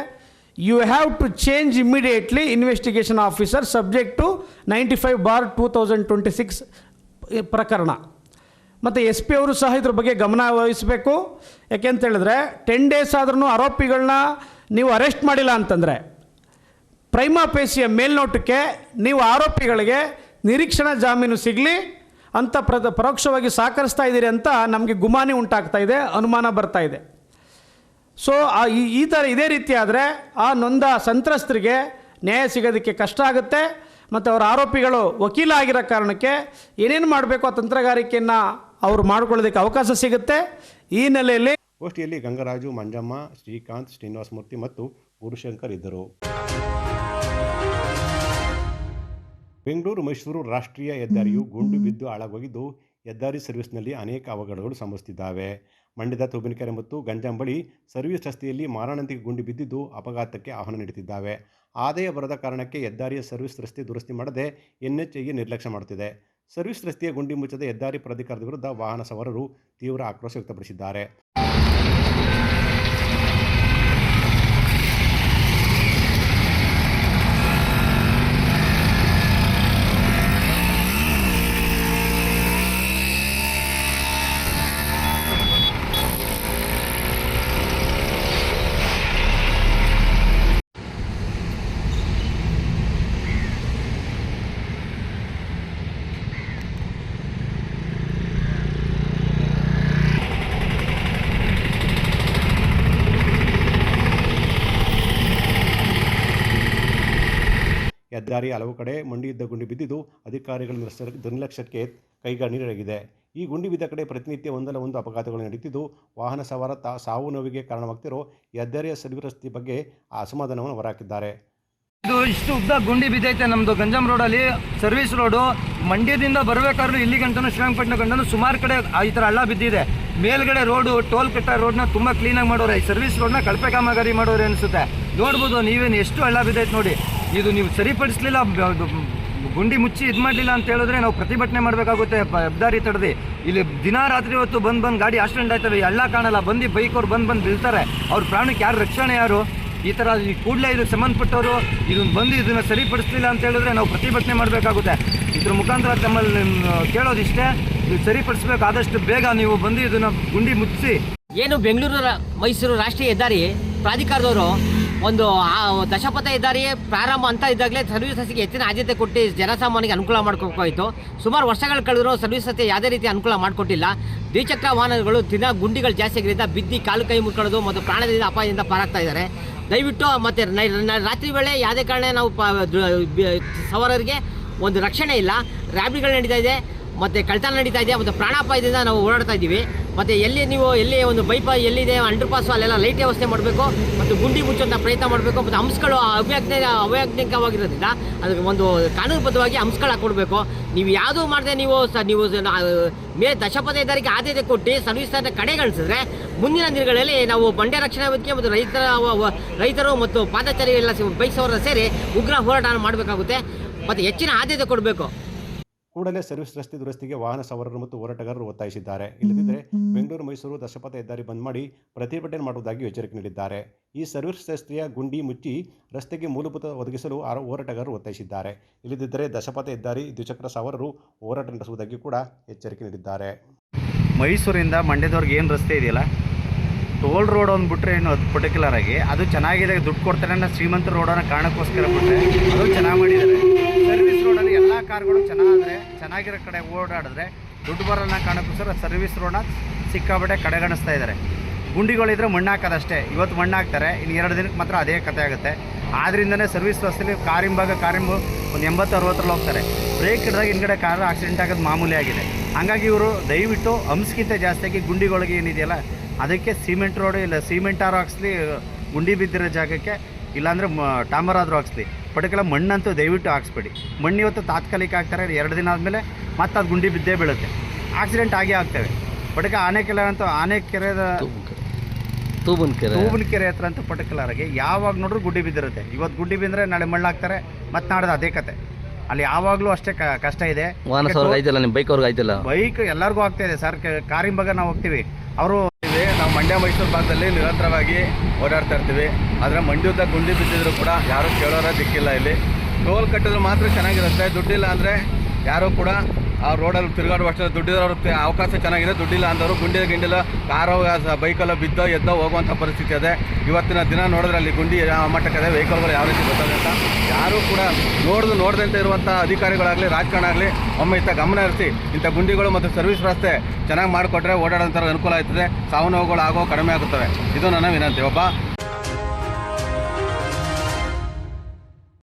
you have to change immediately investigation officer subject to 95/2026 ಪ್ರಕರಣ. ಮತ್ತು SP ಅವರು ಸಹ ಇದ್ರ ಬಗ್ಗೆ ಗಮನ ವಹಿಸಬೇಕು. ಯಾಕೆಂತ ಹೇಳಿದ್ರೆ 10 days ಆದ್ರೂ ಆರೋಪಿಗಳನ್ನ ನೀವು ಅರೆಸ್ಟ್ ಮಾಡಿಲ್ಲ ಅಂತಂದರೆ ಪ್ರೈಮಾ ಫೇಸಿಯ ಮೇಲ್ನೋಟಕ್ಕೆ ನೀವು ಆರೋಪಿಗಳಿಗೆ ನಿರೀಕ್ಷಣಾ ಜಾಮೀನು ಸಿಗಲಿ ಅಂತ ಪರೋಕ್ಷವಾಗಿ ಸಹಕರಿಸ್ತಾ ಇದ್ದೀರಿ ಅಂತ ನಮಗೆ ಗುಮಾನಿ ಉಂಟಾಗ್ತಾ ಇದೆ, ಅನುಮಾನ ಬರ್ತಾ ಇದೆ. ಸೊ ಈ ಥರ ಇದೇ ರೀತಿ ಆದರೆ ಆ ನೊಂದ ಸಂತ್ರಸ್ತರಿಗೆ ನ್ಯಾಯ ಸಿಗೋದಕ್ಕೆ ಕಷ್ಟ ಆಗುತ್ತೆ. ಮತ್ತು ಅವರ ಆರೋಪಿಗಳು ವಕೀಲ ಆಗಿರೋ ಕಾರಣಕ್ಕೆ ಏನೇನು ಮಾಡಬೇಕು ಆ ತಂತ್ರಗಾರಿಕೆಯನ್ನು ಅವರು ಮಾಡ್ಕೊಳ್ಳೋದಕ್ಕೆ ಅವಕಾಶ ಸಿಗುತ್ತೆ. ಈ ನೆಲೆಯಲ್ಲಿ ಗೋಷ್ಠಿಯಲ್ಲಿ ಗಂಗರಾಜು, ಮಂಜಮ್ಮ, ಶ್ರೀಕಾಂತ್, ಶ್ರೀನಿವಾಸ ಮೂರ್ತಿ ಮತ್ತು ಗುರುಶಂಕರ್ ಇದ್ದರು. ಬೆಂಗಳೂರು ಮೈಸೂರು ರಾಷ್ಟ್ರೀಯ ಹೆದ್ದಾರಿಯು ಗುಂಡು ಬಿದ್ದು ಹಾಳಾಗೋಗಿದ್ದು ಹೆದ್ದಾರಿ ಸರ್ವಿಸ್ನಲ್ಲಿ ಅನೇಕ ಅವಘಡಗಳು ಸಂಭವಿಸುತ್ತಿದ್ದಾವೆ. ಮಂಡ್ಯದ ತೂಬಿನಕೆರೆ ಮತ್ತು ಗಂಜಾಂ ಬಳಿ ಸರ್ವಿಸ್ ರಸ್ತೆಯಲ್ಲಿ ಮಾರಣಾಂತಿಕ ಗುಂಡು ಬಿದ್ದಿದ್ದು ಅಪಘಾತಕ್ಕೆ ಆಹ್ವಾನ ನೀಡುತ್ತಿದ್ದಾವೆ. ಆದಾಯ ಬರದ ಕಾರಣಕ್ಕೆ ಹೆದ್ದಾರಿಯ ಸರ್ವಿಸ್ ರಸ್ತೆ ದುರಸ್ತಿ ಮಾಡದೆ NHAಗೆ ನಿರ್ಲಕ್ಷ್ಯ ಮಾಡುತ್ತಿದೆ. ಸರ್ವಿಸ್ ರಸ್ತೆಯ ಗುಂಡಿ ಮುಚ್ಚದ ಹೆದ್ದಾರಿ ಪ್ರಾಧಿಕಾರದ ವಿರುದ್ಧ ವಾಹನ ಸವಾರರು ತೀವ್ರ ಆಕ್ರೋಶ ವ್ಯಕ್ತಪಡಿಸಿದ್ದಾರೆ. ಹೆದ್ದಾರಿ ಹಲವು ಕಡೆ ಮಂಡಿಯಿದ್ದ ಗುಂಡಿ ಬಿದ್ದಿದ್ದು ಅಧಿಕಾರಿಗಳ ನಿರ್ಲಕ್ಷ್ಯಕ್ಕೆ ಕೈಗಣ್ಣೀರಾಗಿದೆ. ಈ ಗುಂಡಿ ಬಿದ್ದ ಕಡೆ ಪ್ರತಿನಿತ್ಯ ಒಂದಲ್ಲ ಒಂದು ಅಪಘಾತಗಳು ನಡೆಯುತ್ತಿದ್ದು ವಾಹನ ಸವಾರ ಸಾವು ನೋವಿಗೆ ಕಾರಣವಾಗ್ತಿರೋ ಹೆದ್ದಾರಿಯ ಸರ್ವಿಸ್ ರಸ್ತೆ ಬಗ್ಗೆ ಅಸಮಾಧಾನವನ್ನು ಹೊರಹಾಕಿದ್ದಾರೆ. ಇದು ಇಷ್ಟು ಉದ್ದ ಗುಂಡಿ ಬಿದ್ದೈತೆ ನಮ್ಮದು ಗಂಜಾಂ ರೋಡಲ್ಲಿ ಸರ್ವಿಸ್ ರೋಡು. ಮಂಡ್ಯದಿಂದ ಬರಬೇಕಾದ್ರೂ ಇಲ್ಲಿ ಗಂಟನೂ ಶ್ರೀರಂಗಪಟ್ಟಣ ಗಂಟನೂ ಸುಮಾರು ಕಡೆ ಈ ಥರ ಹಳ್ಳ ಬಿದ್ದಿದೆ. ಮೇಲ್ಗಡೆ ರೋಡು ಟೋಲ್ ಕಟ್ಟ ರೋಡ್ನ ತುಂಬ ಕ್ಲೀನಾಗಿ ಮಾಡೋರೆ, ಈ ಸರ್ವಿಸ್ ರೋಡ್ನ ಕಳಪೆ ಕಾಮಗಾರಿ ಮಾಡೋರೆ ಅನಿಸುತ್ತೆ. ನೋಡ್ಬೋದು ನೀವೇನು ಎಷ್ಟು ಹಳ್ಳ ಬಿದ್ದೈತೆ ನೋಡಿ. ಇದು ನೀವು ಸರಿಪಡಿಸಲಿಲ್ಲ, ಗುಂಡಿ ಮುಚ್ಚಿ ಇದು ಮಾಡಲಿಲ್ಲ ಅಂತ ಹೇಳಿದ್ರೆ ನಾವು ಪ್ರತಿಭಟನೆ ಮಾಡಬೇಕಾಗುತ್ತೆ. ಹೆದ್ದಾರಿ ತಡೆದು ಇಲ್ಲಿ ದಿನ ರಾತ್ರಿ ಹೊತ್ತು ಬಂದು ಗಾಡಿ ಆಕ್ಸಿಡೆಂಟ್ ಆಯ್ತವೆ, ಎಲ್ಲ ಕಾಣಲ್ಲ, ಬಂದು ಬೈಕವ್ರು ಬಂದು ಬೀಳ್ತಾರೆ. ಅವ್ರ ಪ್ರಾಣಕ್ಕೆ ಯಾರು ರಕ್ಷಣೆ ಯಾರು? ಈ ಥರ ಈ ಕೂಡಲೇ ಇದಕ್ಕೆ ಸಂಬಂಧಪಟ್ಟವರು ಇದನ್ನು ಸರಿಪಡಿಸಲಿಲ್ಲ ಅಂತ ಹೇಳಿದ್ರೆ ನಾವು ಪ್ರತಿಭಟನೆ ಮಾಡಬೇಕಾಗುತ್ತೆ. ಇದ್ರ ಮುಖಾಂತರ ತಮ್ಮಲ್ಲಿ ಕೇಳೋದಿಷ್ಟೇ, ಇದು ಸರಿಪಡಿಸ್ಬೇಕು, ಆದಷ್ಟು ಬೇಗ ನೀವು ಬಂದು ಇದನ್ನು ಗುಂಡಿ ಮುಚ್ಚಿ. ಏನು ಬೆಂಗಳೂರು ಮೈಸೂರು ರಾಷ್ಟ್ರೀಯ ಹೆದ್ದಾರಿ ಪ್ರಾಧಿಕಾರದವರು ಒಂದು ದಶಪಥ ಹೆದ್ದಾರಿ ಪ್ರಾರಂಭ ಅಂತ ಇದ್ದಾಗಲೇ ಸರ್ವಿಸ್ ರಸ್ತೆಗೆ ಹೆಚ್ಚಿನ ಆದ್ಯತೆ ಕೊಟ್ಟು ಜನಸಾಮಾನ್ಯರಿಗೆ ಅನುಕೂಲ ಮಾಡ್ಕೋಬೇಕಾಯಿತು. ಸುಮಾರು ವರ್ಷಗಳು ಕಳೆದರೂ ಸರ್ವಿಸ್ ರಸ್ತೆ ಯಾವುದೇ ರೀತಿ ಅನುಕೂಲ ಮಾಡಿಕೊಟ್ಟಿಲ್ಲ. ದ್ವಿಚಕ್ರ ವಾಹನಗಳು ದಿನ ಗುಂಡಿಗಳು ಜಾಸ್ತಿ ಆಗಿದ್ದರಿಂದ ಬಿದ್ದು ಕಾಲು ಕೈ ಮುಟ್ಕೊಳ್ಳೋದು ಮತ್ತು ಪ್ರಾಣದಿಂದ ಅಪಾಯದಿಂದ ಪಾರಾಗ್ತಾ ಇದ್ದಾರೆ. ದಯವಿಟ್ಟು ಮತ್ತು ರಾತ್ರಿ ವೇಳೆ ಯಾವುದೇ ಕಾರಣ ನಾವು ಸವಾರರಿಗೆ ಒಂದು ರಕ್ಷಣೆ ಇಲ್ಲ, ರ್ಯಾಬಿಗಳು ನಡೀತಾ ಇದೆ ಮತ್ತು ಕಳ್ತನ ನಡೀತಾ ಇದೆ ಮತ್ತು ಪ್ರಾಣಾಪಾಯದಿಂದ ನಾವು ಓಡಾಡ್ತಾ ಇದ್ದೀವಿ. ಮತ್ತು ಎಲ್ಲಿ ಒಂದು ಬೈಪ ಎಲ್ಲಿದೆ ಅಂಡರ್ ಪಾಸು ಅಲ್ಲೆಲ್ಲ ಲೈಟ್ ವ್ಯವಸ್ಥೆ ಮಾಡಬೇಕು ಮತ್ತು ಗುಂಡಿ ಮುಚ್ಚುವಂಥ ಪ್ರಯತ್ನ ಮಾಡಬೇಕು. ಮತ್ತು ಹಂಸ್ಗಳು ಅವ್ಯಾಜ್ಞಿಕವಾಗಿರೋದ್ರಿಂದ ಅದಕ್ಕೆ ಒಂದು ಕಾನೂನುಬದ್ಧವಾಗಿ ಹಂಸ್ಗಳು ಹಾಕ್ಕೊಡ್ಬೇಕು. ನೀವು ಯಾವುದೂ ಮಾಡದೆ ನೀವು ದಶಪಥ ಹೆದ್ದಾರಿಗೆ ಆದ್ಯತೆ ಕೊಟ್ಟು ಸರ್ವಿಸನ್ನು ಕಡೆಗಣಿಸಿದ್ರೆ ಮುಂದಿನ ದಿನಗಳಲ್ಲಿ ನಾವು ಮಂಡ್ಯ ರಕ್ಷಣಾ ವೇದಿಕೆ ಮತ್ತು ರೈತರು ಮತ್ತು ಪಾದಚಾರಿ ಎಲ್ಲ ಬೈಕ್ ಸವಾರರು ಸೇರಿ ಉಗ್ರ ಹೋರಾಟ ಮಾಡಬೇಕಾಗುತ್ತೆ ಮತ್ತು ಹೆಚ್ಚಿನ ಆದ್ಯತೆ ಕೊಡಬೇಕು. ಕೂಡಲೇ ಸರ್ವಿಸ್ ರಸ್ತೆ ದುರಸ್ತಿಗೆ ವಾಹನ ಸವಾರರು ಮತ್ತು ಹೋರಾಟಗಾರರು ಒತ್ತಾಯಿಸಿದ್ದಾರೆ. ಇಲ್ಲದಿದ್ದರೆ ಬೆಂಗಳೂರು ಮೈಸೂರು ದಶಪಥ ಹೆದ್ದಾರಿ ಬಂದ್ ಮಾಡಿ ಪ್ರತಿಭಟನೆ ಮಾಡುವುದಾಗಿ ಎಚ್ಚರಿಕೆ ನೀಡಿದ್ದಾರೆ. ಈ ಸರ್ವಿಸ್ ರಸ್ತೆಯ ಗುಂಡಿ ಮುಚ್ಚಿ ರಸ್ತೆಗೆ ಮೂಲಭೂತ ಒದಗಿಸಲು ಹೋರಾಟಗಾರರು ಒತ್ತಾಯಿಸಿದ್ದಾರೆ. ಇಲ್ಲದಿದ್ದರೆ ದಶಪಥ ಹೆದ್ದಾರಿ ದ್ವಿಚಕ್ರ ಸವಾರರು ಹೋರಾಟ ನಡೆಸುವುದಾಗಿ ಕೂಡ ಎಚ್ಚರಿಕೆ ನೀಡಿದ್ದಾರೆ. ಮೈಸೂರಿಂದ ಮಂಡ್ಯದವ್ರಿಗೆ ಏನು ರಸ್ತೆ ಇದೆಯಲ್ಲ, ಟೋಲ್ ರೋಡ್ ಒಂದು ಬಿಟ್ಟರೆ ಏನು ಅದು ಪರ್ಟಿಕ್ಯುಲರ್ ಆಗಿ ಅದು ಚೆನ್ನಾಗಿದೆ, ದುಡ್ಡು ಕೊಡ್ತಾರೆ ಅನ್ನೋ ಶ್ರೀಮಂತ ರೋಡನ್ನು ಕಾರಣಕ್ಕೋಸ್ಕರ ಬಿಟ್ಟರೆ ಅದು ಚೆನ್ನಾಗಿ ಮಾಡಿದ್ದಾರೆ. ಸರ್ವಿಸ್ ರೋಡಲ್ಲಿ ಎಲ್ಲ ಕಾರ್ಗಳು ಚೆನ್ನಾಗಿರೋ ಕಡೆ ಓಡಾಡಿದ್ರೆ ದುಡ್ಡು ಬರೋಲ್ಲ ಕಾರಣಕ್ಕೋಸ್ಕರ ಸರ್ವಿಸ್ ರೋಡನ್ನ ಸಿಕ್ಕಾಬಟ್ಟೆ ಕಡೆಗಣಿಸ್ತಾ ಇದ್ದಾರೆ. ಗುಂಡಿಗಳಿದ್ರೆ ಮಣ್ಣು ಹಾಕೋದಷ್ಟೇ, ಇವತ್ತು ಮಣ್ಣು ಹಾಕ್ತಾರೆ, ಇನ್ನು 2 ದಿನಕ್ಕೆ ಮಾತ್ರ ಅದೇ ಕತೆ ಆಗುತ್ತೆ. ಆದ್ದರಿಂದನೇ ಸರ್ವಿಸ್ ರಸ್ತೆಯಲ್ಲಿ ಕಾರಿಂಬು ಒಂದು 80-60 ಹೋಗ್ತಾರೆ. ಬ್ರೇಕ್ ಹಿಡಿದಾಗ ಹಿಂದ್ಗಡೆ ಕಾರು ಆಕ್ಸಿಡೆಂಟ್ ಆಗೋದು ಮಾಮೂಲಿ ಆಗಿದೆ. ಹಾಗಾಗಿ ಇವರು ದಯವಿಟ್ಟು ಹಂಸ್ಕಿಂತ ಜಾಸ್ತಿಯಾಗಿ ಗುಂಡಿಗಳಿಗೆ ಏನಿದೆಯಲ್ಲ ಅದಕ್ಕೆ ಸಿಮೆಂಟ್ ರೋಡು ಇಲ್ಲ ಸಿಮೆಂಟಾರು ಹಾಕ್ಸ್ಲಿ, ಗುಂಡಿ ಬಿದ್ದಿರೋ ಜಾಗಕ್ಕೆ, ಇಲ್ಲಾಂದರೆ ಟಾಂಬರ್ ಆದರೂ ಹಾಕ್ಸ್ಲಿ, ಪರ್ಟಿಕ್ಯುಲರ್ ಮಣ್ಣಂತೂ ದಯವಿಟ್ಟು ಹಾಕ್ಸ್ಬೇಡಿ. ಮಣ್ಣು ಇವತ್ತು ತಾತ್ಕಾಲಿಕ ಹಾಕ್ತಾರೆ, 2 ದಿನ ಆದಮೇಲೆ ಮತ್ತೆ ಅದು ಗುಂಡಿ ಬಿದ್ದೇ ಬೀಳುತ್ತೆ, ಆಕ್ಸಿಡೆಂಟ್ ಆಗೇ ಆಗ್ತವೆ. ಪರ್ಟಿಕ್ಯುಲರ್ ಆನೆಕೆರೆ ಅಂತೂ ಆನೆಕೆರೆದ ತೂಬನಕೆರೆ ಹತ್ರ ಅಂತೂ ಪರ್ಟಿಕ್ಯುಲರ್ ಆಗಿ ಯಾವಾಗ ನೋಡ್ರೂ ಗುಂಡಿ ಬಿದ್ದಿರುತ್ತೆ. ಇವತ್ತು ಗುಂಡಿ ಬಿದ್ದರೆ ನಾಳೆ ಮಣ್ಣು ಹಾಕ್ತಾರೆ, ಮತ್ತೆ ನಾಡ್ದು ಅದೇ ಕತೆ. ಅಲ್ಲಿ ಯಾವಾಗಲೂ ಅಷ್ಟೇ ಕಷ್ಟ ಇದೆ. ಬೈಕ್ ಎಲ್ಲರಿಗೂ ಆಗ್ತಾ ಇದೆ ಸರ್. ಕಾರಿನ ಬಗ್ಗೆ ನಾವು ಹೋಗ್ತೀವಿ, ಅವರು ನಾವು ಮಂಡ್ಯ ಮೈಸೂರು ಭಾಗದಲ್ಲಿ ನಿರಂತರವಾಗಿ ಓಡಾಡ್ತಾ ಇರ್ತೀವಿ. ಆದರೆ ಮಂಡ್ಯದ ಗುಂಡಿ ಬಿದ್ದಿದ್ರು ಕೂಡ ಯಾರೂ ಕೇಳೋರ ದಿಕ್ಕಿಲ್ಲ. ಇಲ್ಲಿ ಟೋಲ್ ಕಟ್ಟಿದ್ರು ಮಾತ್ರ ಚೆನ್ನಾಗಿರುತ್ತೆ, ದುಡ್ಡಿಲ್ಲ ಅಂದರೆ ಯಾರೂ ಕೂಡ ಆ ರೋಡಲ್ಲಿ ತಿರುಗಾಡುವಷ್ಟು ದುಡ್ಡಿರೋರು ಅವಕಾಶ ಚೆನ್ನಾಗಿದೆ. ದುಡ್ಡಿಲ್ಲ ಅಂದವರು ಗಿಂಡಿಲ್ಲ ಕಾರೋ ಬೈಕೆಲ್ಲ ಬಿದ್ದೋ ಎದ್ದೋ ಹೋಗುವಂಥ ಪರಿಸ್ಥಿತಿ ಇದೆ. ಇವತ್ತಿನ ದಿನ ನೋಡಿದ್ರೆ ಅಲ್ಲಿ ಗುಂಡಿ ಮಟ್ಟಕ್ಕಿದೆ, ವೆಹಿಕಲ್ಗಳು ಯಾವ ರೀತಿ ಗೊತ್ತಾಗುತ್ತೆ ಯಾರೂ ಕೂಡ ನೋಡ್ದಂತೆ ಇರುವಂಥ ಅಧಿಕಾರಿಗಳಾಗಲಿ ರಾಜಕಾರಣ ಆಗಲಿ ಒಮ್ಮೆ ಇತ್ತ ಗಮನ ಹರಿಸಿ ಇಂಥ ಗುಂಡಿಗಳು ಮತ್ತು ಸರ್ವಿಸ್ ರಸ್ತೆ ಚೆನ್ನಾಗಿ ಮಾಡಿಕೊಟ್ರೆ ಓಡಾಡೋಂಥ ಅನುಕೂಲ ಆಯ್ತದೆ, ಸಾವು ನೋವುಗಳು ಆಗೋ ಕಡಿಮೆ ಆಗುತ್ತವೆ. ಇದು ನನ್ನ ವಿನಂತಿ.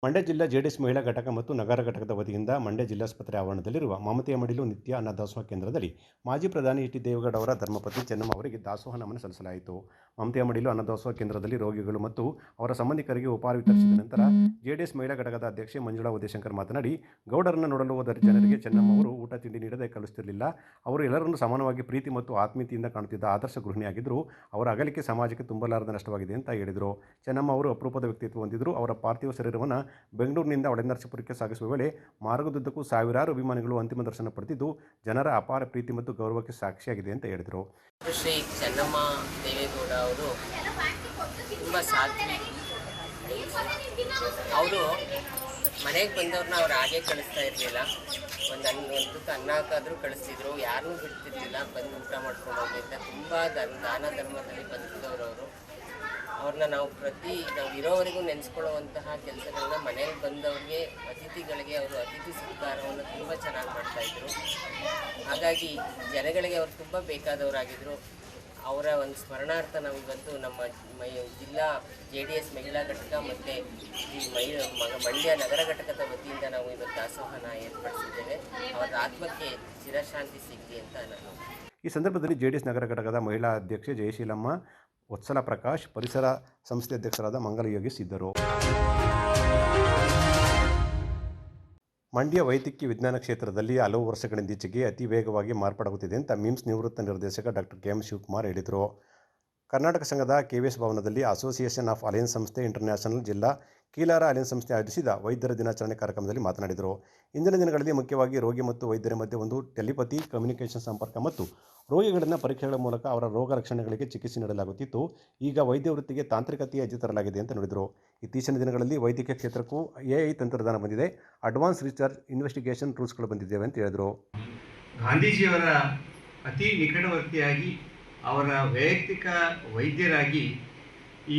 ಮಂಡ್ಯ ಜಿಲ್ಲಾ ಜೆಡಿಎಸ್ ಮಹಿಳಾ ಘಟಕ ಮತ್ತು ನಗರ ಘಟಕದ ವತಿಯಿಂದ ಮಂಡ್ಯ ಜಿಲ್ಲಾಸ್ಪತ್ರೆ ಆವರಣದಲ್ಲಿರುವ ಮಮತೆಯ ಮಡಿಲು ನಿತ್ಯ ಅನ್ನದಾಸೋಹ ಕೇಂದ್ರದಲ್ಲಿ ಮಾಜಿ ಪ್ರಧಾನಿ ಎಚ್ ಡಿ ದೇವೇಗೌಡ ಅವರ ಧರ್ಮಪತ್ನಿ ಚೆನ್ನಮ್ಮ ಅವರಿಗೆ ದಾಸೋಹ ನಮನ ಸಲ್ಲಿಸಲಾಯಿತು. ಮಮತೆಯ ಮಡಿಲು ಅನ್ನದಾಸೋಹ ಕೇಂದ್ರದಲ್ಲಿ ರೋಗಿಗಳು ಮತ್ತು ಅವರ ಸಂಬಂಧಿಕರಿಗೆ ಉಪಹಾರ ವಿತರಿಸಿದ ನಂತರ ಜೆಡಿಎಸ್ ಮಹಿಳಾ ಘಟಕದ ಅಧ್ಯಕ್ಷೆ ಮಂಜುಳಾ ಉದಯಶಂಕರ್ ಮಾತನಾಡಿ, ಗೌಡರನ್ನು ನೋಡಲು ಹೋದ ಜನರಿಗೆ ಚೆನ್ನಮ್ಮ ಅವರು ಊಟ ತಿಂಡಿ ನೀಡದೆ ಕಲಿಸುತ್ತಿರಲಿಲ್ಲ. ಅವರು ಎಲ್ಲರನ್ನೂ ಸಮಾನವಾಗಿ ಪ್ರೀತಿ ಮತ್ತು ಆತ್ಮೀಯತೆಯಿಂದ ಕಾಣುತ್ತಿದ್ದ ಆದರ್ಶ ಗೃಹಿಣಿಯಾಗಿದ್ದರು. ಅವರ ಅಗಲಿಕೆ ಸಮಾಜಕ್ಕೆ ತುಂಬಲಾರದ ನಷ್ಟವಾಗಿದೆ ಅಂತ ಹೇಳಿದರು. ಚೆನ್ನಮ್ಮ ಅವರು ಅಪರೂಪದ ವ್ಯಕ್ತಿತ್ವ ಹೊಂದಿದ್ದರು. ಅವರ ಪಾರ್ಥಿವ ಶರೀರವನ್ನು ಬೆಂಗಳೂರಿನಿಂದ ಹೊಳೆನರಸೀಪುರಕ್ಕೆ ಸಾಗಿಸುವ ವೇಳೆ ಮಾರ್ಗದುದ್ದಕ್ಕೂ ಸಾವಿರಾರು ಅಭಿಮಾನಿಗಳು ಅಂತಿಮ ದರ್ಶನ ಪಡೆದಿದ್ದು ಜನರ ಅಪಾರ ಪ್ರೀತಿ ಮತ್ತು ಗೌರವಕ್ಕೆ ಸಾಕ್ಷಿಯಾಗಿದೆ ಅಂತ ಹೇಳಿದರು. ಶ್ರೀ ಚೆನ್ನಮ್ಮ ದೇವೇಗೌಡ ಅವರು ತುಂಬ ಸಾಧ್ವಿ. ಅವರು ಮನೆಗೆ ಬಂದವ್ರನ್ನ ಅವ್ರು ಹಾಗೆ ಕಳಿಸ್ತಾ ಇರಲಿಲ್ಲ. ಒಂದು ಅನ್ನಕ್ಕಾದರೂ ಕಳಿಸ್ತಿದ್ರು, ಯಾರನ್ನೂ ಬಿಡ್ತಿರ್ಲಿಲ್ಲ. ಬಂದು ಊಟ ಮಾಡ್ಕೊಂಡು ಹೋಗಿ ಅಂತ ತುಂಬ ದಾನ ಧರ್ಮದಲ್ಲಿ ಬಂದಿದ್ದವರು ಅವರು. ಅವ್ರನ್ನ ನಾವು ಇರೋವರೆಗೂ ನೆನೆಸ್ಕೊಳ್ಳುವಂತಹ ಕೆಲಸಗಳನ್ನ ಮನೆಗೆ ಬಂದವ್ರಿಗೆ ಅತಿಥಿಗಳಿಗೆ ಅವರು ಅತಿಥಿ ಸತ್ಕಾರವನ್ನು ತುಂಬ ಚೆನ್ನಾಗಿ ಮಾಡ್ತಾಯಿದ್ರು. ಹಾಗಾಗಿ ಜನಗಳಿಗೆ ಅವರು ತುಂಬ ಬೇಕಾದವರಾಗಿದ್ದರು. ಅವರ ಒಂದು ಸ್ಮರಣಾರ್ಥ ನಾವು ಇವತ್ತು ನಮ್ಮ ಜಿಲ್ಲಾ JDS ಮಹಿಳಾ ಘಟಕ ಮತ್ತು ಈ ಮಂಡ್ಯ ನಗರ ಘಟಕದ ವತಿಯಿಂದ ನಾವು ಇವತ್ತು ದಾಸೋಹನ ಏರ್ಪಡಿಸಿದ್ದೇವೆ. ಅವರ ಆತ್ಮಕ್ಕೆ ಚಿರಶಾಂತಿ ಸಿಗಲಿ ಅಂತ ನಾನು. ಈ ಸಂದರ್ಭದಲ್ಲಿ JDS ನಗರ ಘಟಕದ ಮಹಿಳಾ ಅಧ್ಯಕ್ಷೆ ಜಯಶೀಲಮ್ಮ, ವತ್ಸಲ ಪ್ರಕಾಶ್, ಪರಿಸರ ಸಂಸ್ಥೆ ಅಧ್ಯಕ್ಷರಾದ ಮಂಗಲ ಯೋಗೀಶ್ ಇದ್ದರು. ಮಂಡ್ಯ ವೈದ್ಯಕೀಯ ವಿಜ್ಞಾನ ಕ್ಷೇತ್ರದಲ್ಲಿ ಹಲವು ವರ್ಷಗಳಿಂದೀಚೆಗೆ ಅತಿ ವೇಗವಾಗಿ ಮಾರ್ಪಾಡಾಗುತ್ತಿದೆ ಅಂತ ಮಿಮ್ಸ್ ನಿವೃತ್ತ ನಿರ್ದೇಶಕ ಡಾಕ್ಟರ್ KM ಶಿವಕುಮಾರ್ ಹೇಳಿದರು. ಕರ್ನಾಟಕ ಸಂಘದ KVS ಭವನದಲ್ಲಿ ಅಸೋಸಿಯೇಷನ್ ಆಫ್ ಅಲಯನ್ಸ್ ಸಂಸ್ಥೆ ಇಂಟರ್ನ್ಯಾಷನಲ್ ಜಿಲ್ಲಾ ಕೀಲಾರ ಅಲಯನ್ಸ್ ಸಂಸ್ಥೆ ಆಯೋಜಿಸಿದ ವೈದ್ಯರ ದಿನಾಚರಣೆ ಕಾರ್ಯಕ್ರಮದಲ್ಲಿ ಮಾತನಾಡಿದರು. ಇಂದಿನ ದಿನಗಳಲ್ಲಿ ಮುಖ್ಯವಾಗಿ ರೋಗಿ ಮತ್ತು ವೈದ್ಯರ ಮಧ್ಯೆ ಒಂದು ಟೆಲಿಪತಿ ಕಮ್ಯುನಿಕೇಷನ್ ಸಂಪರ್ಕ ಮತ್ತು ರೋಗಿಗಳನ್ನು ಪರೀಕ್ಷೆಗಳ ಮೂಲಕ ಅವರ ರೋಗ ಲಕ್ಷಣಗಳಿಗೆ ಚಿಕಿತ್ಸೆ ನೀಡಲಾಗುತ್ತಿತ್ತು. ಈಗ ವೈದ್ಯ ವೃತ್ತಿಗೆ ತಾಂತ್ರಿಕತೆಯ ಹೆಜ್ಜೆ ತರಲಾಗಿದೆ ಅಂತ ನುಡಿದರು. ಇತ್ತೀಚಿನ ದಿನಗಳಲ್ಲಿ ವೈದ್ಯಕೀಯ ಕ್ಷೇತ್ರಕ್ಕೂ AI ತಂತ್ರಜ್ಞಾನ ಬಂದಿದೆ, ಅಡ್ವಾನ್ಸ್ ರಿಸರ್ಚ್ ಇನ್ವೆಸ್ಟಿಗೇಷನ್ ಟೂಲ್ಸ್ಗಳು ಬಂದಿದ್ದೇವೆ ಅಂತ ಹೇಳಿದರು. ಗಾಂಧೀಜಿಯವರ ಅತಿ ನಿಕಟವರ್ತಿಯಾಗಿ ಅವರ ವೈಯಕ್ತಿಕ ವೈದ್ಯರಾಗಿ ಈ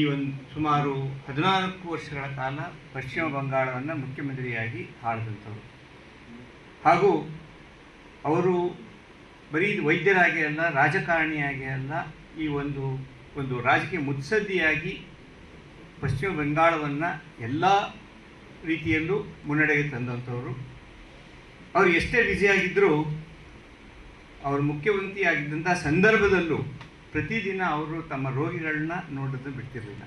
ಸುಮಾರು 14 ವರ್ಷಗಳ ಕಾಲ ಪಶ್ಚಿಮ ಬಂಗಾಳವನ್ನು ಮುಖ್ಯಮಂತ್ರಿಯಾಗಿ ಆಳಿದಂಥವರು. ಹಾಗೂ ಅವರು ಬರೀ ವೈದ್ಯರಾಗಿ ಅಲ್ಲ, ರಾಜಕಾರಣಿಯಾಗಿ ಅಲ್ಲ, ಈ ಒಂದು ರಾಜಕೀಯ ಮುತ್ಸದ್ದಿಯಾಗಿ ಪಶ್ಚಿಮ ಬಂಗಾಳವನ್ನು ಎಲ್ಲ ರೀತಿಯಲ್ಲೂ ಮುನ್ನಡೆಗೆ ತಂದಂಥವರು. ಅವರು ಎಷ್ಟೇ ಬ್ಯುಸಿಯಾಗಿದ್ದರೂ ಅವರು ಮುಖ್ಯಮಂತ್ರಿಯಾಗಿದ್ದಂಥ ಸಂದರ್ಭದಲ್ಲೂ ಪ್ರತಿದಿನ ಅವರು ತಮ್ಮ ರೋಗಿಗಳನ್ನ ನೋಡೋದು ಬಿಡ್ತಿರಲಿಲ್ಲ.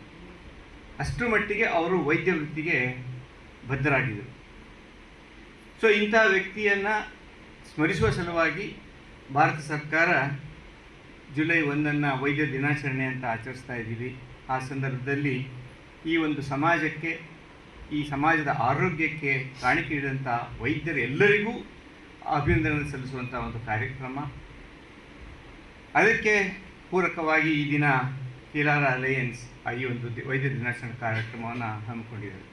ಅಷ್ಟರ ಮಟ್ಟಿಗೆ ಅವರು ವೈದ್ಯ ವೃತ್ತಿಗೆ ಬದ್ಧರಾಗಿದ್ದರು. ಸೊ ಇಂಥ ವ್ಯಕ್ತಿಯನ್ನು ಸ್ಮರಿಸುವ ಸಲುವಾಗಿ ಭಾರತ ಸರ್ಕಾರ ಜುಲೈ 1 ವೈದ್ಯ ದಿನಾಚರಣೆ ಅಂತ ಆಚರಿಸ್ತಾ ಇದ್ದೀವಿ. ಆ ಸಂದರ್ಭದಲ್ಲಿ ಈ ಒಂದು ಸಮಾಜಕ್ಕೆ, ಈ ಸಮಾಜದ ಆರೋಗ್ಯಕ್ಕೆ ಕಾಣಿಕೆ ನೀಡಿದಂಥ ವೈದ್ಯರೆಲ್ಲರಿಗೂ ಅಭಿನಂದನೆ ಸಲ್ಲಿಸುವಂಥ ಒಂದು ಕಾರ್ಯಕ್ರಮ. ಅದಕ್ಕೆ ಪೂರಕವಾಗಿ ಈ ದಿನ ಕೀಲಾರ ಅಲಯನ್ಸ್ ಈ ಒಂದು ವೈದ್ಯ ದಿನಾಚರಣೆ ಕಾರ್ಯಕ್ರಮವನ್ನು ಹಮ್ಮಿಕೊಂಡಿದ್ದಾರೆ.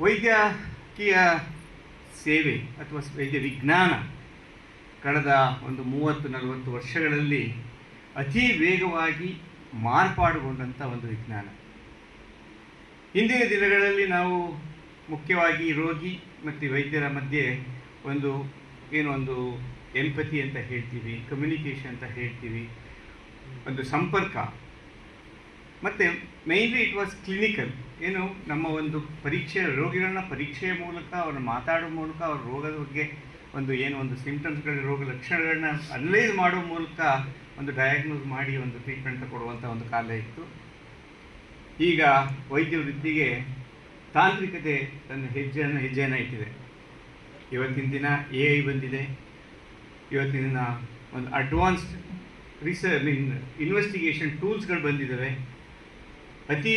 ವೈದ್ಯಕೀಯ ಸೇವೆ ಅಥವಾ ವೈದ್ಯ ವಿಜ್ಞಾನ ಕಳೆದ ಒಂದು 30-40 ವರ್ಷಗಳಲ್ಲಿ ಅತಿ ವೇಗವಾಗಿ ಮಾರ್ಪಾಡುಗೊಂಡಂಥ ಒಂದು ವಿಜ್ಞಾನ. ಹಿಂದಿನ ದಿನಗಳಲ್ಲಿ ನಾವು ಮುಖ್ಯವಾಗಿ ರೋಗಿ ಮತ್ತು ವೈದ್ಯರ ಮಧ್ಯೆ ಒಂದು ಎಂಪತಿ ಅಂತ ಹೇಳ್ತೀವಿ, ಕಮ್ಯುನಿಕೇಷನ್ ಅಂತ ಹೇಳ್ತೀವಿ, ಒಂದು ಸಂಪರ್ಕ, ಮತ್ತು ಮೇಯ್ನ್ಲಿ ಇಟ್ ವಾಸ್ ಕ್ಲಿನಿಕಲ್. ನಮ್ಮ ಒಂದು ರೋಗಿಗಳನ್ನ ಪರೀಕ್ಷೆಯ ಮೂಲಕ, ಅವ್ರನ್ನ ಮಾತಾಡೋ ಮೂಲಕ, ಅವ್ರ ರೋಗದ ಬಗ್ಗೆ ಒಂದು ಸಿಂಪ್ಟಮ್ಸ್ಗಳ ರೋಗ ಲಕ್ಷಣಗಳನ್ನ ಅನಲೈಸ್ ಮಾಡೋ ಮೂಲಕ ಒಂದು ಡಯಾಗ್ನೋಸ್ ಮಾಡಿ ಒಂದು ಟ್ರೀಟ್ಮೆಂಟ್ ಕೊಡುವಂಥ ಒಂದು ಕಾಲ ಇತ್ತು. ಈಗ ವೈದ್ಯ ವೃತ್ತಿಗೆ ತಾಂತ್ರಿಕತೆ ತನ್ನ ಹೆಜ್ಜೆಯನ್ನು ಇಟ್ಟಿದೆ. ಇವತ್ತಿನ ದಿನ AI ಬಂದಿದೆ. ಇವತ್ತಿನ ದಿನ ಒಂದು ಅಡ್ವಾನ್ಸ್ಡ್ ಇನ್ವೆಸ್ಟಿಗೇಷನ್ ಟೂಲ್ಸ್ಗಳು ಬಂದಿದ್ದಾವೆ. ಅತಿ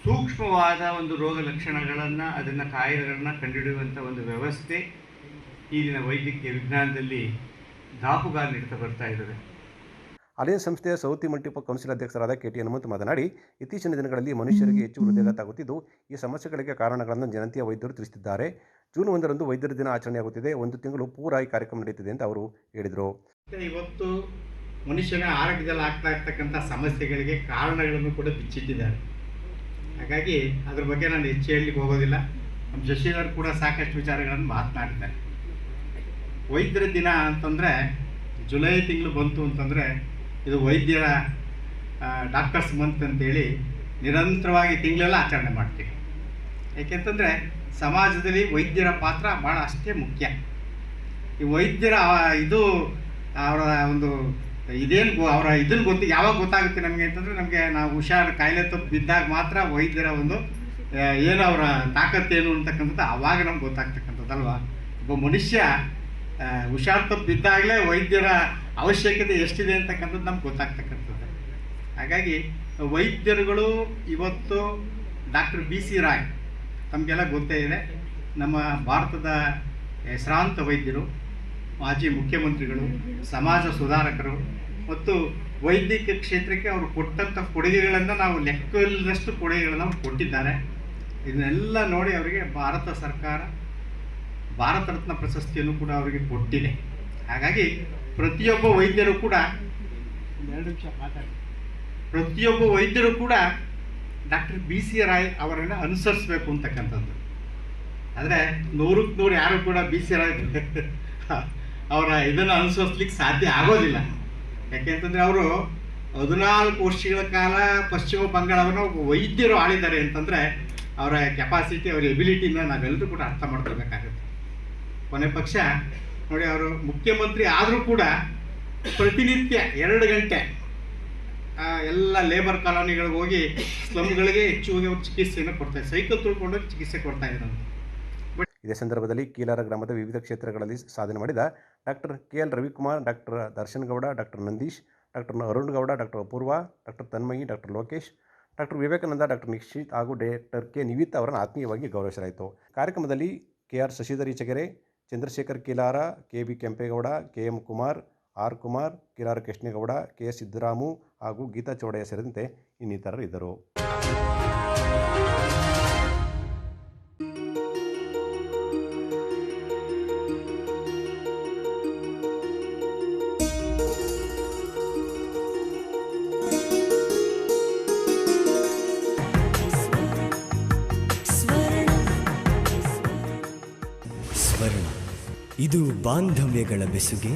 ಸೂಕ್ಷ್ಮವಾದ ಒಂದು ರೋಗ ಲಕ್ಷಣಗಳನ್ನು, ಅದನ್ನು ಕಾಯಿಲೆಗಳನ್ನ ಕಂಡುಹಿಡಿಯುವಂಥ ಒಂದು ವ್ಯವಸ್ಥೆ ಈಗಿನ ವೈದ್ಯಕೀಯ ವಿಜ್ಞಾನದಲ್ಲಿ ದಾಪುಗಾಲು ನೀಡ್ತಾ ಬರ್ತಾ ಇದ್ದಾರೆ. ಅಲಯನ್ಸ್ ಸಂಸ್ಥೆಯ ಸೌತಿ ಮಲ್ಟಿಪಲ್ ಕೌನ್ಸಿಲ್ ಅಧ್ಯಕ್ಷರಾದ KT ಹನುಮಂತ್ ಮಾತನಾಡಿ, ಇತ್ತೀಚಿನ ದಿನಗಳಲ್ಲಿ ಮನುಷ್ಯರಿಗೆ ಹೆಚ್ಚು ಹೃದಯಾಘಾತ ಆಗುತ್ತಿದ್ದು, ಈ ಸಮಸ್ಯೆಗಳಿಗೆ ಕಾರಣಗಳನ್ನು ಜನತೆಯ ವೈದ್ಯರು ತಿಳಿಸಿದ್ದಾರೆ. ಜೂನ್ 1ರಂದು ವೈದ್ಯರ ದಿನ ಆಚರಣೆಯಾಗುತ್ತಿದೆ. 1 ತಿಂಗಳು ಪೂರ ಈ ಕಾರ್ಯಕ್ರಮ ನಡೆಯುತ್ತಿದೆ ಅಂತ ಅವರು ಹೇಳಿದರು. ಇವತ್ತು ಮನುಷ್ಯನ ಆರೋಗ್ಯದಲ್ಲಿ ಆಗ್ತಾ ಇರ್ತಕ್ಕಂಥ ಸಮಸ್ಯೆಗಳಿಗೆ ಕಾರಣಗಳನ್ನು ಕೂಡ ಬಿಚ್ಚಿಟ್ಟಿದ್ದಾರೆ. ಹಾಗಾಗಿ ಅದ್ರ ಬಗ್ಗೆ ನಾನು ಹೆಚ್ಚು ಹೇಳಲಿಕ್ಕೆ ಹೋಗೋದಿಲ್ಲ. ನಮ್ಮ ಶಶಿಧರ್ ಕೂಡ ಸಾಕಷ್ಟು ವಿಚಾರಗಳನ್ನು ಮಾತನಾಡಿದ್ದಾರೆ. ವೈದ್ಯರ ದಿನ ಅಂತಂದರೆ ಜುಲೈ ತಿಂಗಳು ಬಂತು ಅಂತಂದರೆ ಇದು ವೈದ್ಯರ ಡಾಕ್ಟರ್ಸ್ ಮಂತ್ ಅಂತೇಳಿ ನಿರಂತರವಾಗಿ ತಿಂಗಳೆಲ್ಲ ಆಚರಣೆ ಮಾಡ್ತೀವಿ. ಏಕೆಂತಂದರೆ ಸಮಾಜದಲ್ಲಿ ವೈದ್ಯರ ಪಾತ್ರ ಭಾಳ ಅಷ್ಟೇ ಮುಖ್ಯ. ಈ ವೈದ್ಯರ ಅವರ ಒಂದು ಅವರ ಇದನ್ನು ಯಾವಾಗ ಗೊತ್ತಾಗುತ್ತೆ ನಮಗೆ ಅಂತಂದರೆ, ನಮಗೆ ನಾವು ಹುಷಾರು ಕಾಯಿಲೆ ತಪ್ಪು ಬಿದ್ದಾಗ ಮಾತ್ರ ವೈದ್ಯರ ಒಂದು ಏನು ಅವರ ತಾಕತ್ತೇನು ಅಂತಕ್ಕಂಥದ್ದು ಆವಾಗ ನಮ್ಗೆ ಗೊತ್ತಾಗ್ತಕ್ಕಂಥದ್ದಲ್ವ. ಒಬ್ಬ ಮನುಷ್ಯ ಹುಷಾರು ತಪ್ಪು ಬಿದ್ದಾಗಲೇ ವೈದ್ಯರ ಅವಶ್ಯಕತೆ ಎಷ್ಟಿದೆ ಅಂತಕ್ಕಂಥದ್ದು ನಮ್ಗೆ ಗೊತ್ತಾಗ್ತಕ್ಕಂಥದ್ದು. ಹಾಗಾಗಿ ವೈದ್ಯರುಗಳು ಇವತ್ತು ಡಾಕ್ಟರ್ BC ರಾಯ್ ತಮಗೆಲ್ಲ ಗೊತ್ತೇ ಇದೆ. ನಮ್ಮ ಭಾರತದ ಹೆಸರಾಂತ ವೈದ್ಯರು, ಮಾಜಿ ಮುಖ್ಯಮಂತ್ರಿಗಳು, ಸಮಾಜ ಸುಧಾರಕರು ಮತ್ತು ವೈದ್ಯಕೀಯ ಕ್ಷೇತ್ರಕ್ಕೆ ಅವರು ಕೊಟ್ಟಂಥ ಕೊಡುಗೆಗಳನ್ನು ನಾವು ಲೆಕ್ಕವಿಲ್ಲದಷ್ಟು ಕೊಡುಗೆಗಳನ್ನು ಅವರು ಕೊಟ್ಟಿದ್ದಾರೆ. ಇದನ್ನೆಲ್ಲ ನೋಡಿ ಅವರಿಗೆ ಭಾರತ ಸರ್ಕಾರ ಭಾರತ ರತ್ನ ಪ್ರಶಸ್ತಿಯನ್ನು ಕೂಡ ಅವರಿಗೆ ಕೊಟ್ಟಿದೆ. ಹಾಗಾಗಿ ಪ್ರತಿಯೊಬ್ಬ ವೈದ್ಯರು ಕೂಡ ಡಾಕ್ಟರ್ BC ರಾಯ್ ಅವರನ್ನು ಅನುಸರಿಸಬೇಕು ಅಂತಕ್ಕಂಥದ್ದು. ಆದರೆ 100ಕ್ಕೆ 100 ಯಾರು ಕೂಡ BC ರಾಯ್ ಅವರ ಇದನ್ನು ಅನುಸರಿಸ್ಲಿಕ್ಕೆ ಸಾಧ್ಯ ಆಗೋದಿಲ್ಲ. ಯಾಕೆಂತಂದರೆ ಅವರು 14 ವರ್ಷಗಳ ಕಾಲ ಪಶ್ಚಿಮ ಬಂಗಾಳವನ್ನು ವೈದ್ಯರು ಆಳಿದ್ದಾರೆ ಅಂತಂದರೆ ಅವರ ಕೆಪಾಸಿಟಿ, ಅವರ ಎಬಿಲಿಟಿನ ನಾವೆಲ್ಲರೂ ಕೂಡ ಅರ್ಥ ಮಾಡ್ಕೋಬೇಕಾಗುತ್ತೆ. ಕೊನೆ ಪಕ್ಷ ನೋಡಿ, ಅವರು ಮುಖ್ಯಮಂತ್ರಿ ಆದರೂ ಕೂಡ ಪ್ರತಿನಿತ್ಯ 2 ಗಂಟೆ ಎಲ್ಲ ಲೇಬರ್ ಕಾಲೋನಿಗಳಿಗೆ ಹೋಗಿ ಸ್ಲಮ್ಗಳಿಗೆ ಹೆಚ್ಚು ಹೋಗಿ ಅವರು ಚಿಕಿತ್ಸೆಯನ್ನು ಕೊಡ್ತಾರೆ. ಸೈಕಲ್ ತುಳ್ಕೊಂಡೋಗಿ ಚಿಕಿತ್ಸೆ ಕೊಡ್ತಾ ಇದ್ದಾರೆ. ಇದೇ ಸಂದರ್ಭದಲ್ಲಿ ಕೀಲಾರ ಗ್ರಾಮದ ವಿವಿಧ ಕ್ಷೇತ್ರಗಳಲ್ಲಿ ಸಾಧನೆ ಮಾಡಿದ doctor KL Ravikumar, doctor Darshan Gowda, doctor Nandish, doctor Arun Gowda, doctor Apoorva, doctor Tanmayi, doctor Lokesh, doctor Vivekananda, doctor Nishchith ಹಾಗೂ ಡಾಕ್ಟರ್ K ನಿವಿತ್ ಅವರನ್ನು ಆತ್ಮೀಯವಾಗಿ ಗೌರವಿಸಲಾಯಿತು. ಕಾರ್ಯಕ್ರಮದಲ್ಲಿ KR Shashidhar ಈಚಗೆರೆ, Chandrashekhar Keelara, KB Kempegowda, KM Kumar, R Kumar, Keelara Krishnegowda, KS Siddaramu ಹಾಗೂ ಗೀತಾ ಚೌಡಯ್ಯ ಸೇರಿದಂತೆ ಇನ್ನಿತರರು ಇದ್ದರು. ಇದು ಬಾಂಧವ್ಯಗಳ ಬೆಸುಗೆ,